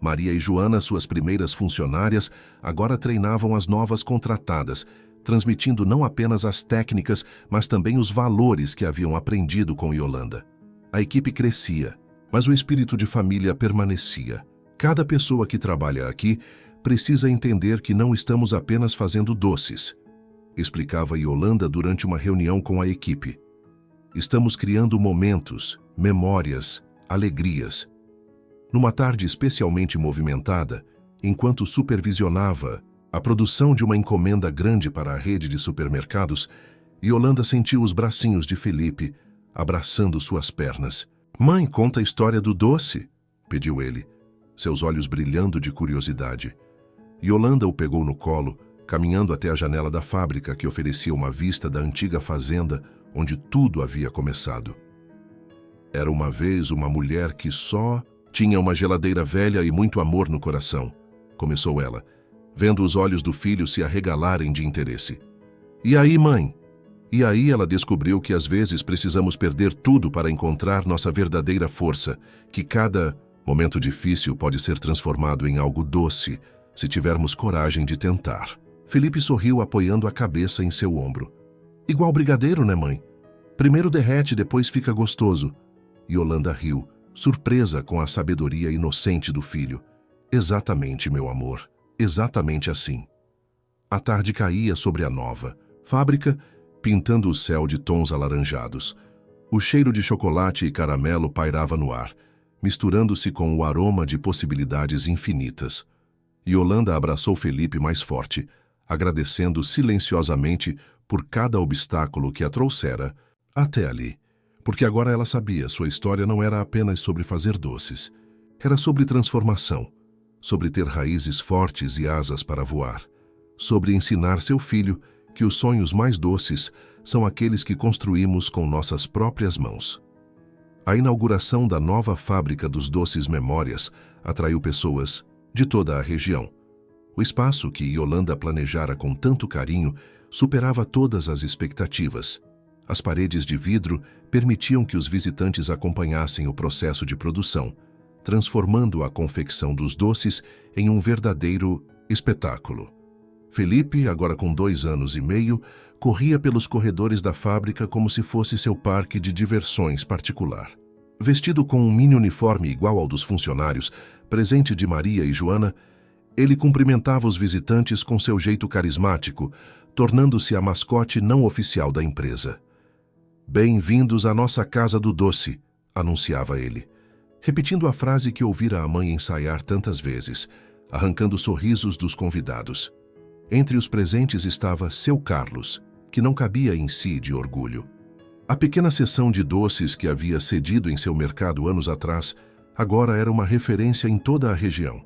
Maria e Joana, suas primeiras funcionárias, agora treinavam as novas contratadas, transmitindo não apenas as técnicas, mas também os valores que haviam aprendido com Yolanda. A equipe crescia, mas o espírito de família permanecia. Cada pessoa que trabalha aqui precisa entender que não estamos apenas fazendo doces, explicava Yolanda durante uma reunião com a equipe. Estamos criando momentos, memórias, alegrias. Numa tarde especialmente movimentada, enquanto supervisionava a produção de uma encomenda grande para a rede de supermercados, Yolanda sentiu os bracinhos de Felipe abraçando suas pernas. "Mãe, conta a história do doce", pediu ele, seus olhos brilhando de curiosidade. Yolanda o pegou no colo, caminhando até a janela da fábrica que oferecia uma vista da antiga fazenda onde tudo havia começado. Era uma vez uma mulher que só tinha uma geladeira velha e muito amor no coração, começou ela, vendo os olhos do filho se arregalarem de interesse. "E aí, mãe?" E aí ela descobriu que às vezes precisamos perder tudo para encontrar nossa verdadeira força, que cada momento difícil pode ser transformado em algo doce, se tivermos coragem de tentar. Felipe sorriu apoiando a cabeça em seu ombro. "Igual brigadeiro, né, mãe? Primeiro derrete, depois fica gostoso." Yolanda riu, surpresa com a sabedoria inocente do filho. "Exatamente, meu amor, exatamente assim." A tarde caía sobre a nova fábrica, pintando o céu de tons alaranjados. O cheiro de chocolate e caramelo pairava no ar, misturando-se com o aroma de possibilidades infinitas. Yolanda abraçou Felipe mais forte, agradecendo silenciosamente por cada obstáculo que a trouxera até ali. Porque agora ela sabia, sua história não era apenas sobre fazer doces. Era sobre transformação, sobre ter raízes fortes e asas para voar, sobre ensinar seu filho que os sonhos mais doces são aqueles que construímos com nossas próprias mãos. A inauguração da nova fábrica dos doces Memórias atraiu pessoas de toda a região. O espaço que Yolanda planejara com tanto carinho superava todas as expectativas. As paredes de vidro permitiam que os visitantes acompanhassem o processo de produção, transformando a confecção dos doces em um verdadeiro espetáculo. Felipe, agora com 2 anos e meio, corria pelos corredores da fábrica como se fosse seu parque de diversões particular. Vestido com um mini uniforme igual ao dos funcionários, presente de Maria e Joana, ele cumprimentava os visitantes com seu jeito carismático, tornando-se a mascote não oficial da empresa. "Bem-vindos à nossa casa do doce", anunciava ele, repetindo a frase que ouvira a mãe ensaiar tantas vezes, arrancando sorrisos dos convidados. Entre os presentes estava seu Carlos, que não cabia em si de orgulho. A pequena seção de doces que havia cedido em seu mercado anos atrás, agora era uma referência em toda a região.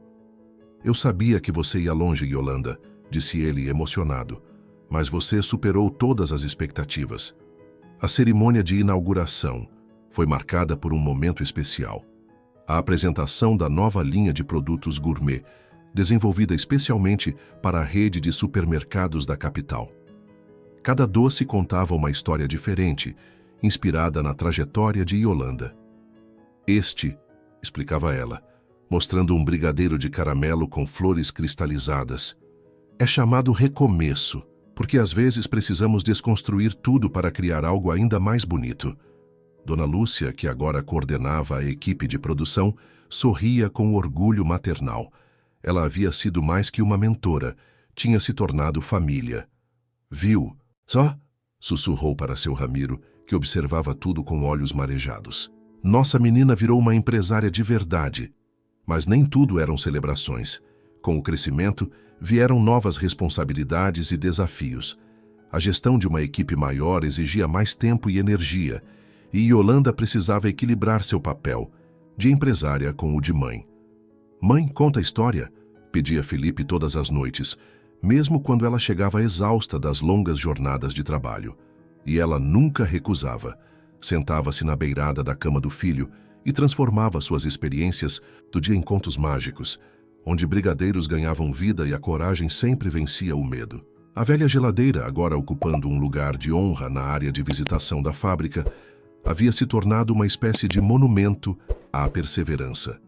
"Eu sabia que você ia longe, Yolanda", disse ele emocionado, "mas você superou todas as expectativas." A cerimônia de inauguração foi marcada por um momento especial. A apresentação da nova linha de produtos gourmet, desenvolvida especialmente para a rede de supermercados da capital. Cada doce contava uma história diferente, inspirada na trajetória de Yolanda. "Este", explicava ela, mostrando um brigadeiro de caramelo com flores cristalizadas, "é chamado recomeço, porque às vezes precisamos desconstruir tudo para criar algo ainda mais bonito." Dona Lúcia, que agora coordenava a equipe de produção, sorria com orgulho maternal. Ela havia sido mais que uma mentora, tinha se tornado família. "Viu? Só?", sussurrou para seu Ramiro, que observava tudo com olhos marejados. "Nossa menina virou uma empresária de verdade." Mas nem tudo eram celebrações. Com o crescimento, vieram novas responsabilidades e desafios. A gestão de uma equipe maior exigia mais tempo e energia, e Yolanda precisava equilibrar seu papel de empresária com o de mãe. "Mãe, conta a história", pedia Felipe todas as noites, mesmo quando ela chegava exausta das longas jornadas de trabalho. E ela nunca recusava. Sentava-se na beirada da cama do filho e transformava suas experiências do dia em contos mágicos, onde brigadeiros ganhavam vida e a coragem sempre vencia o medo. A velha geladeira, agora ocupando um lugar de honra na área de visitação da fábrica, havia se tornado uma espécie de monumento à perseverança.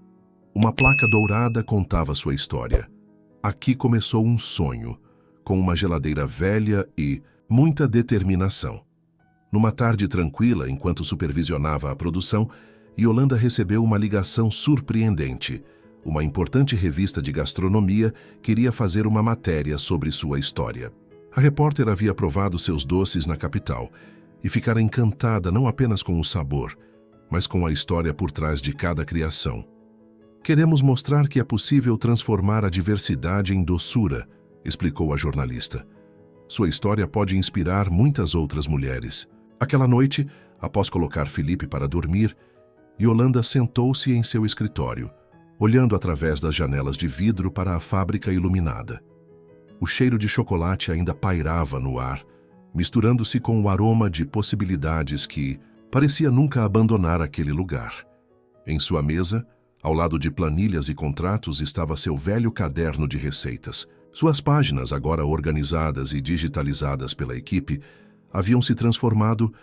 Uma placa dourada contava sua história. "Aqui começou um sonho, com uma geladeira velha e muita determinação." Numa tarde tranquila, enquanto supervisionava a produção, Yolanda recebeu uma ligação surpreendente. Uma importante revista de gastronomia queria fazer uma matéria sobre sua história. A repórter havia provado seus doces na capital e ficara encantada não apenas com o sabor, mas com a história por trás de cada criação. "Queremos mostrar que é possível transformar a diversidade em doçura", explicou a jornalista. "Sua história pode inspirar muitas outras mulheres." Aquela noite, após colocar Felipe para dormir, Yolanda sentou-se em seu escritório, olhando através das janelas de vidro para a fábrica iluminada. O cheiro de chocolate ainda pairava no ar, misturando-se com o aroma de possibilidades que parecia nunca abandonar aquele lugar. Em sua mesa, ao lado de planilhas e contratos, estava seu velho caderno de receitas. Suas páginas, agora organizadas e digitalizadas pela equipe, haviam se transformado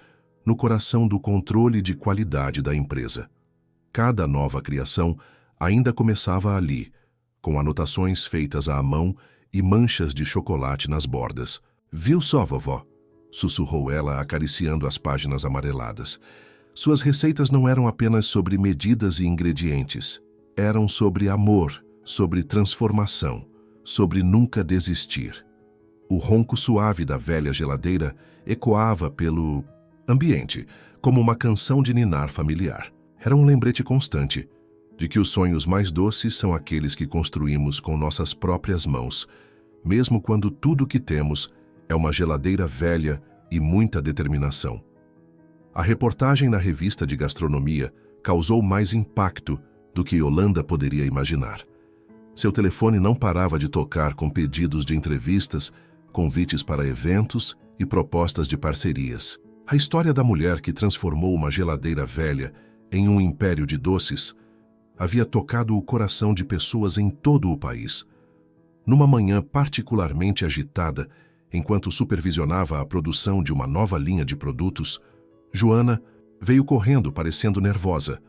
no coração do controle de qualidade da empresa. Cada nova criação ainda começava ali, com anotações feitas à mão e manchas de chocolate nas bordas. "Viu só, vovó?", sussurrou ela, acariciando as páginas amareladas. Suas receitas não eram apenas sobre medidas e ingredientes. Eram sobre amor, sobre transformação, sobre nunca desistir. O ronco suave da velha geladeira ecoava pelo ambiente, como uma canção de ninar familiar. Era um lembrete constante de que os sonhos mais doces são aqueles que construímos com nossas próprias mãos, mesmo quando tudo o que temos é uma geladeira velha e muita determinação. A reportagem na revista de gastronomia causou mais impacto do que Yolanda poderia imaginar. Seu telefone não parava de tocar com pedidos de entrevistas, convites para eventos e propostas de parcerias. A história da mulher que transformou uma geladeira velha em um império de doces havia tocado o coração de pessoas em todo o país. Numa manhã particularmente agitada, enquanto supervisionava a produção de uma nova linha de produtos, Joana veio correndo parecendo nervosa.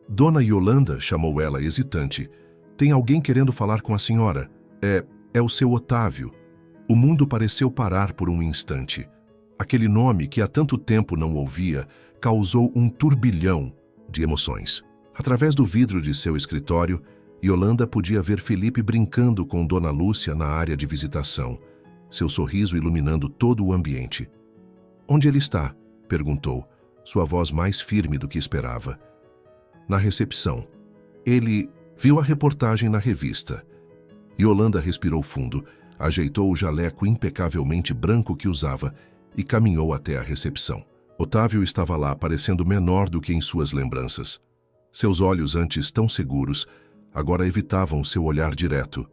Dona Yolanda, chamou ela hesitante. Tem alguém querendo falar com a senhora. É o seu Otávio. O mundo pareceu parar por um instante. Aquele nome que há tanto tempo não ouvia causou um turbilhão de emoções. Através do vidro de seu escritório, Yolanda podia ver Felipe brincando com Dona Lúcia na área de visitação, seu sorriso iluminando todo o ambiente. Onde ele está? Perguntou, sua voz mais firme do que esperava. Na recepção. Ele viu a reportagem na revista. Yolanda respirou fundo, ajeitou o jaleco impecavelmente branco que usava e caminhou até a recepção. Otávio estava lá, parecendo menor do que em suas lembranças. Seus olhos, antes tão seguros, agora evitavam seu olhar direto.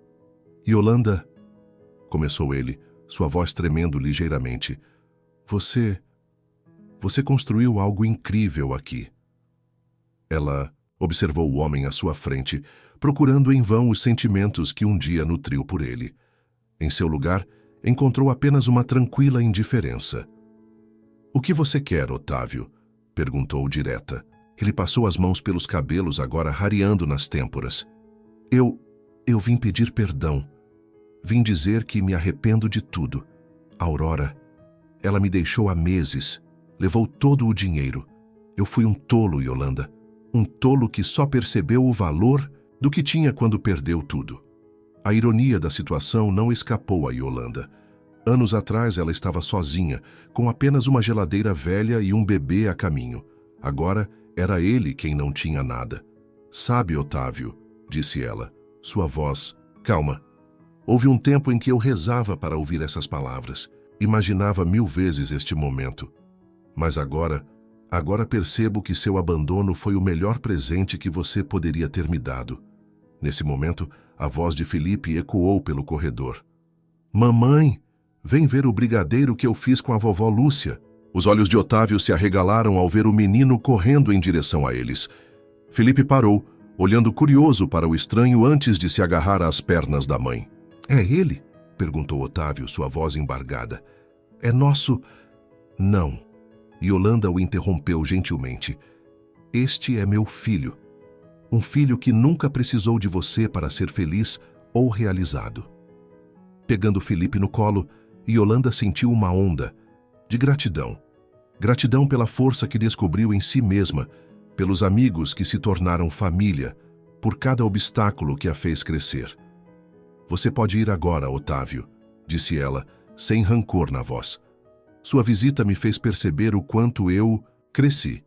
Yolanda, começou ele, sua voz tremendo ligeiramente. Você construiu algo incrível aqui. Ela observou o homem à sua frente, procurando em vão os sentimentos que um dia nutriu por ele. Em seu lugar, encontrou apenas uma tranquila indiferença. O que você quer, Otávio? Perguntou direta. Ele passou as mãos pelos cabelos, agora rareando nas têmporas. Eu vim pedir perdão. Vim dizer que me arrependo de tudo. Aurora, ela me deixou há meses. Levou todo o dinheiro. Eu fui um tolo, Yolanda. Um tolo que só percebeu o valor do que tinha quando perdeu tudo. A ironia da situação não escapou a Yolanda. Anos atrás ela estava sozinha, com apenas uma geladeira velha e um bebê a caminho. Agora era ele quem não tinha nada. Sabe, Otávio, disse ela, sua voz... Calma. Houve um tempo em que eu rezava para ouvir essas palavras. Imaginava 1000 vezes este momento. Mas agora percebo que seu abandono foi o melhor presente que você poderia ter me dado. Nesse momento, a voz de Felipe ecoou pelo corredor. Mamãe, vem ver o brigadeiro que eu fiz com a vovó Lúcia. Os olhos de Otávio se arregalaram ao ver o menino correndo em direção a eles. Felipe parou, olhando curioso para o estranho antes de se agarrar às pernas da mãe. É ele? Perguntou Otávio, sua voz embargada. É nosso... Não. Yolanda o interrompeu gentilmente. Este é meu filho. Um filho que nunca precisou de você para ser feliz ou realizado. Pegando Felipe no colo, Yolanda sentiu uma onda de gratidão. Gratidão pela força que descobriu em si mesma, pelos amigos que se tornaram família, por cada obstáculo que a fez crescer. Você pode ir agora, Otávio, disse ela, sem rancor na voz. Sua visita me fez perceber o quanto eu cresci.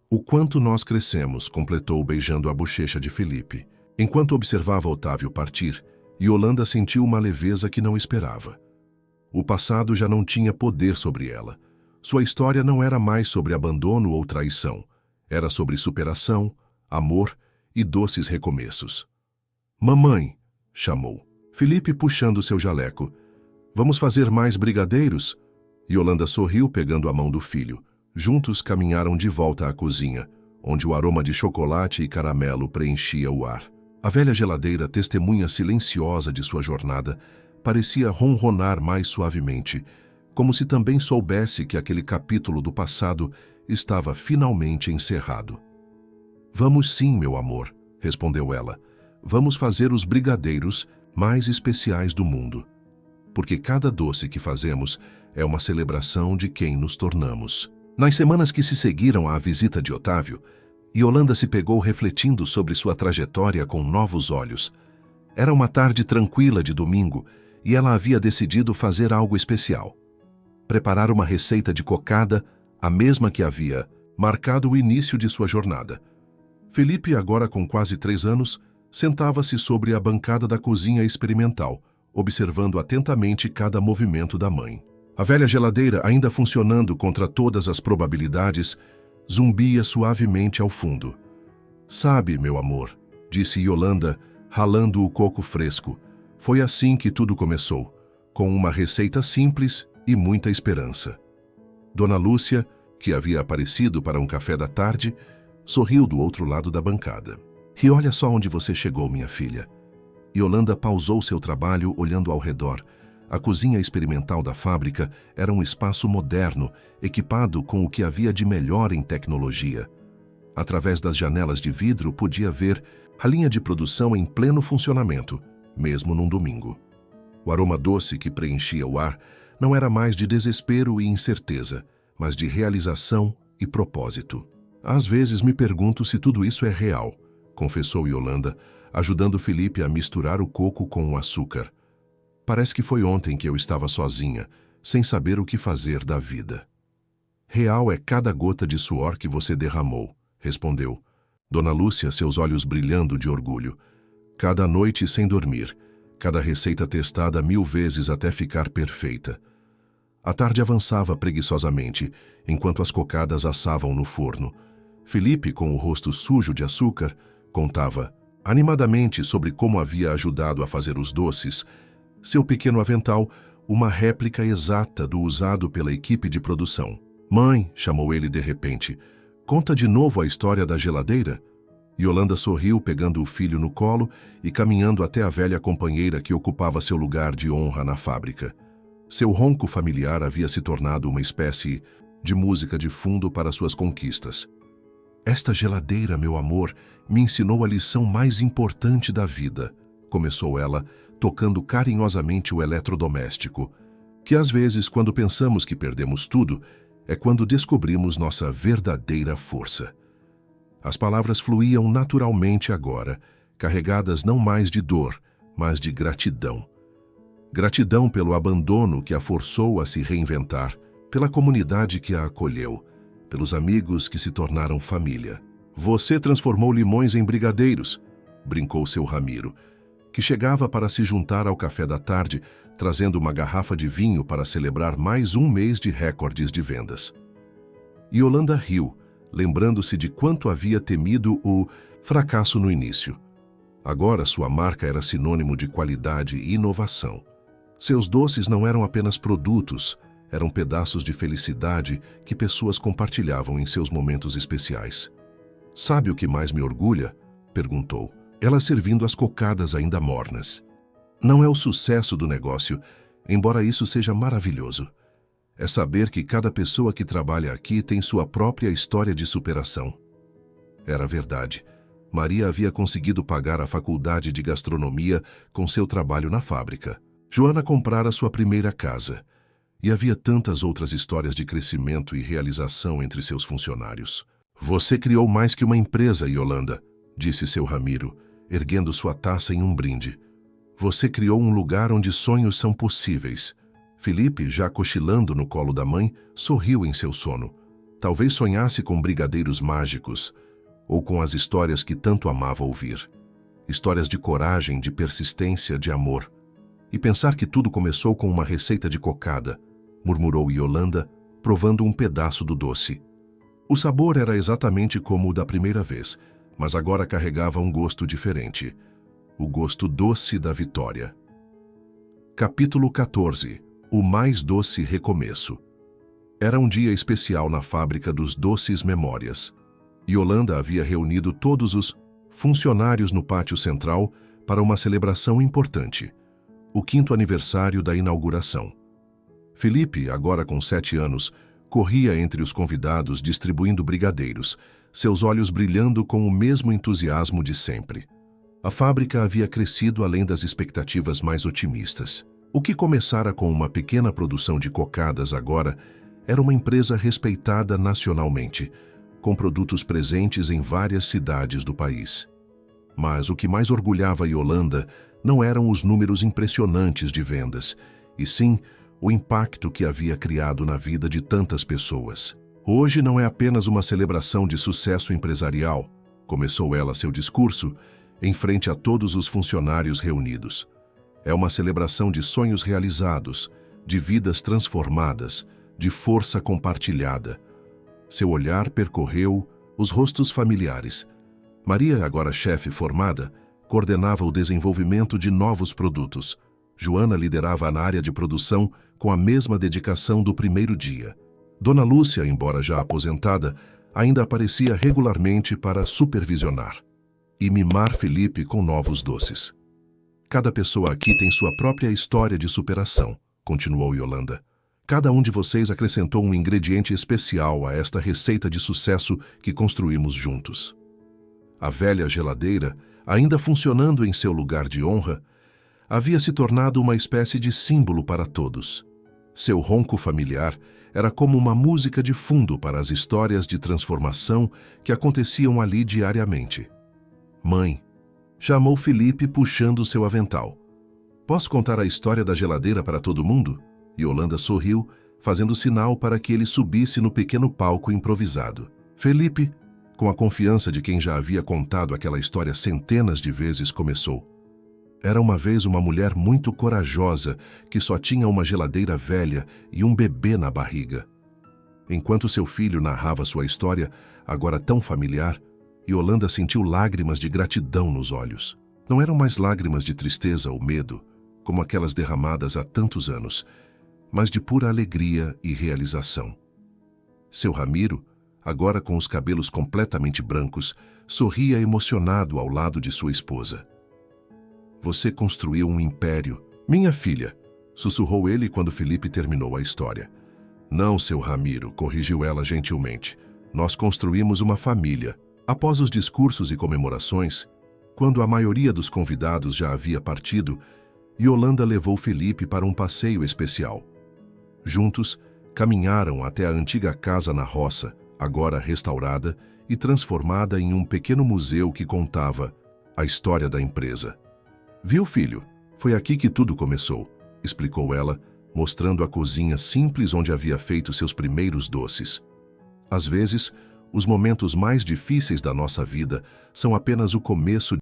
O quanto nós crescemos, completou beijando a bochecha de Felipe. Enquanto observava Otávio partir, Yolanda sentiu uma leveza que não esperava. O passado já não tinha poder sobre ela. Sua história não era mais sobre abandono ou traição. Era sobre superação, amor e doces recomeços. Mamãe, chamou. Felipe puxando seu jaleco. Vamos fazer mais brigadeiros? Yolanda sorriu pegando a mão do filho. Juntos caminharam de volta à cozinha, onde o aroma de chocolate e caramelo preenchia o ar. A velha geladeira, testemunha silenciosa de sua jornada, parecia ronronar mais suavemente, como se também soubesse que aquele capítulo do passado estava finalmente encerrado. Vamos sim, meu amor, respondeu ela. Vamos fazer os brigadeiros mais especiais do mundo. Porque cada doce que fazemos é uma celebração de quem nos tornamos. Nas semanas que se seguiram à visita de Otávio, Yolanda se pegou refletindo sobre sua trajetória com novos olhos. Era uma tarde tranquila de domingo e ela havia decidido fazer algo especial. Preparar uma receita de cocada, a mesma que havia marcado o início de sua jornada. Felipe, agora com quase 3 anos, sentava-se sobre a bancada da cozinha experimental, observando atentamente cada movimento da mãe. A velha geladeira, ainda funcionando contra todas as probabilidades, zumbia suavemente ao fundo. Sabe, meu amor, disse Yolanda, ralando o coco fresco. Foi assim que tudo começou, com uma receita simples e muita esperança. Dona Lúcia, que havia aparecido para um café da tarde, sorriu do outro lado da bancada. E olha só onde você chegou, minha filha. Yolanda pausou seu trabalho olhando ao redor. A cozinha experimental da fábrica era um espaço moderno, equipado com o que havia de melhor em tecnologia. Através das janelas de vidro podia ver a linha de produção em pleno funcionamento, mesmo num domingo. O aroma doce que preenchia o ar não era mais de desespero e incerteza, mas de realização e propósito. Às vezes me pergunto se tudo isso é real, confessou Yolanda, ajudando Felipe a misturar o coco com o açúcar. Parece que foi ontem que eu estava sozinha, sem saber o que fazer da vida. Real é cada gota de suor que você derramou, respondeu. Dona Lúcia, seus olhos brilhando de orgulho. Cada noite sem dormir, cada receita testada 1000 vezes até ficar perfeita. A tarde avançava preguiçosamente, enquanto as cocadas assavam no forno. Felipe, com o rosto sujo de açúcar, contava animadamente sobre como havia ajudado a fazer os doces. Seu pequeno avental, uma réplica exata do usado pela equipe de produção. Mãe, chamou ele de repente, conta de novo a história da geladeira? Yolanda sorriu, pegando o filho no colo e caminhando até a velha companheira que ocupava seu lugar de honra na fábrica. Seu ronco familiar havia se tornado uma espécie de música de fundo para suas conquistas. Esta geladeira, meu amor, me ensinou a lição mais importante da vida, começou ela, tocando carinhosamente o eletrodoméstico, que às vezes, quando pensamos que perdemos tudo, é quando descobrimos nossa verdadeira força. As palavras fluíam naturalmente agora, carregadas não mais de dor, mas de gratidão. Gratidão pelo abandono que a forçou a se reinventar, pela comunidade que a acolheu, pelos amigos que se tornaram família. Você transformou limões em brigadeiros, brincou seu Ramiro, que chegava para se juntar ao café da tarde, trazendo uma garrafa de vinho para celebrar mais um mês de recordes de vendas. Yolanda riu, lembrando-se de quanto havia temido o fracasso no início. Agora sua marca era sinônimo de qualidade e inovação. Seus doces não eram apenas produtos, eram pedaços de felicidade que pessoas compartilhavam em seus momentos especiais. Sabe o que mais me orgulha? Perguntou, ela servindo as cocadas ainda mornas. Não é o sucesso do negócio, embora isso seja maravilhoso. É saber que cada pessoa que trabalha aqui tem sua própria história de superação. Era verdade. Maria havia conseguido pagar a faculdade de gastronomia com seu trabalho na fábrica. Joana comprara sua primeira casa. E havia tantas outras histórias de crescimento e realização entre seus funcionários. Você criou mais que uma empresa, Yolanda, disse seu Ramiro, erguendo sua taça em um brinde. Você criou um lugar onde sonhos são possíveis. Felipe, já cochilando no colo da mãe, sorriu em seu sono. Talvez sonhasse com brigadeiros mágicos, ou com as histórias que tanto amava ouvir. Histórias de coragem, de persistência, de amor. E pensar que tudo começou com uma receita de cocada, murmurou Yolanda, provando um pedaço do doce. O sabor era exatamente como o da primeira vez, mas agora carregava um gosto diferente. O gosto doce da vitória. Capítulo 14. O mais doce recomeço. Era um dia especial na fábrica dos Doces Memórias. Yolanda havia reunido todos os funcionários no pátio central para uma celebração importante, o 5º aniversário da inauguração. Felipe, agora com 7 anos, corria entre os convidados distribuindo brigadeiros, seus olhos brilhando com o mesmo entusiasmo de sempre. A fábrica havia crescido além das expectativas mais otimistas. O que começara com uma pequena produção de cocadas agora era uma empresa respeitada nacionalmente, com produtos presentes em várias cidades do país. Mas o que mais orgulhava Yolanda não eram os números impressionantes de vendas, e sim o impacto que havia criado na vida de tantas pessoas. Hoje não é apenas uma celebração de sucesso empresarial, começou ela seu discurso, em frente a todos os funcionários reunidos. É uma celebração de sonhos realizados, de vidas transformadas, de força compartilhada. Seu olhar percorreu os rostos familiares. Maria, agora chefe formada, coordenava o desenvolvimento de novos produtos. Joana liderava na área de produção com a mesma dedicação do primeiro dia. Dona Lúcia, embora já aposentada, ainda aparecia regularmente para supervisionar e mimar Felipe com novos doces. Cada pessoa aqui tem sua própria história de superação, continuou Yolanda. Cada um de vocês acrescentou um ingrediente especial a esta receita de sucesso que construímos juntos. A velha geladeira, ainda funcionando em seu lugar de honra, havia se tornado uma espécie de símbolo para todos. Seu ronco familiar era como uma música de fundo para as histórias de transformação que aconteciam ali diariamente. Mãe, chamou Felipe puxando seu avental. Posso contar a história da geladeira para todo mundo? Yolanda sorriu, fazendo sinal para que ele subisse no pequeno palco improvisado. Felipe, com a confiança de quem já havia contado aquela história centenas de vezes, começou. Era uma vez uma mulher muito corajosa que só tinha uma geladeira velha e um bebê na barriga. Enquanto seu filho narrava sua história, agora tão familiar, Yolanda sentiu lágrimas de gratidão nos olhos. Não eram mais lágrimas de tristeza ou medo, como aquelas derramadas há tantos anos, mas de pura alegria e realização. Seu Ramiro, agora com os cabelos completamente brancos, sorria emocionado ao lado de sua esposa. Você construiu um império. Minha filha, sussurrou ele quando Felipe terminou a história. Não, seu Ramiro, corrigiu ela gentilmente. Nós construímos uma família. Após os discursos e comemorações, quando a maioria dos convidados já havia partido, Yolanda levou Felipe para um passeio especial. Juntos, caminharam até a antiga casa na roça, agora restaurada e transformada em um pequeno museu que contava a história da empresa. Viu, filho? Foi aqui que tudo começou, explicou ela, mostrando a cozinha simples onde havia feito seus primeiros doces. Às vezes, os momentos mais difíceis da nossa vida são apenas o começo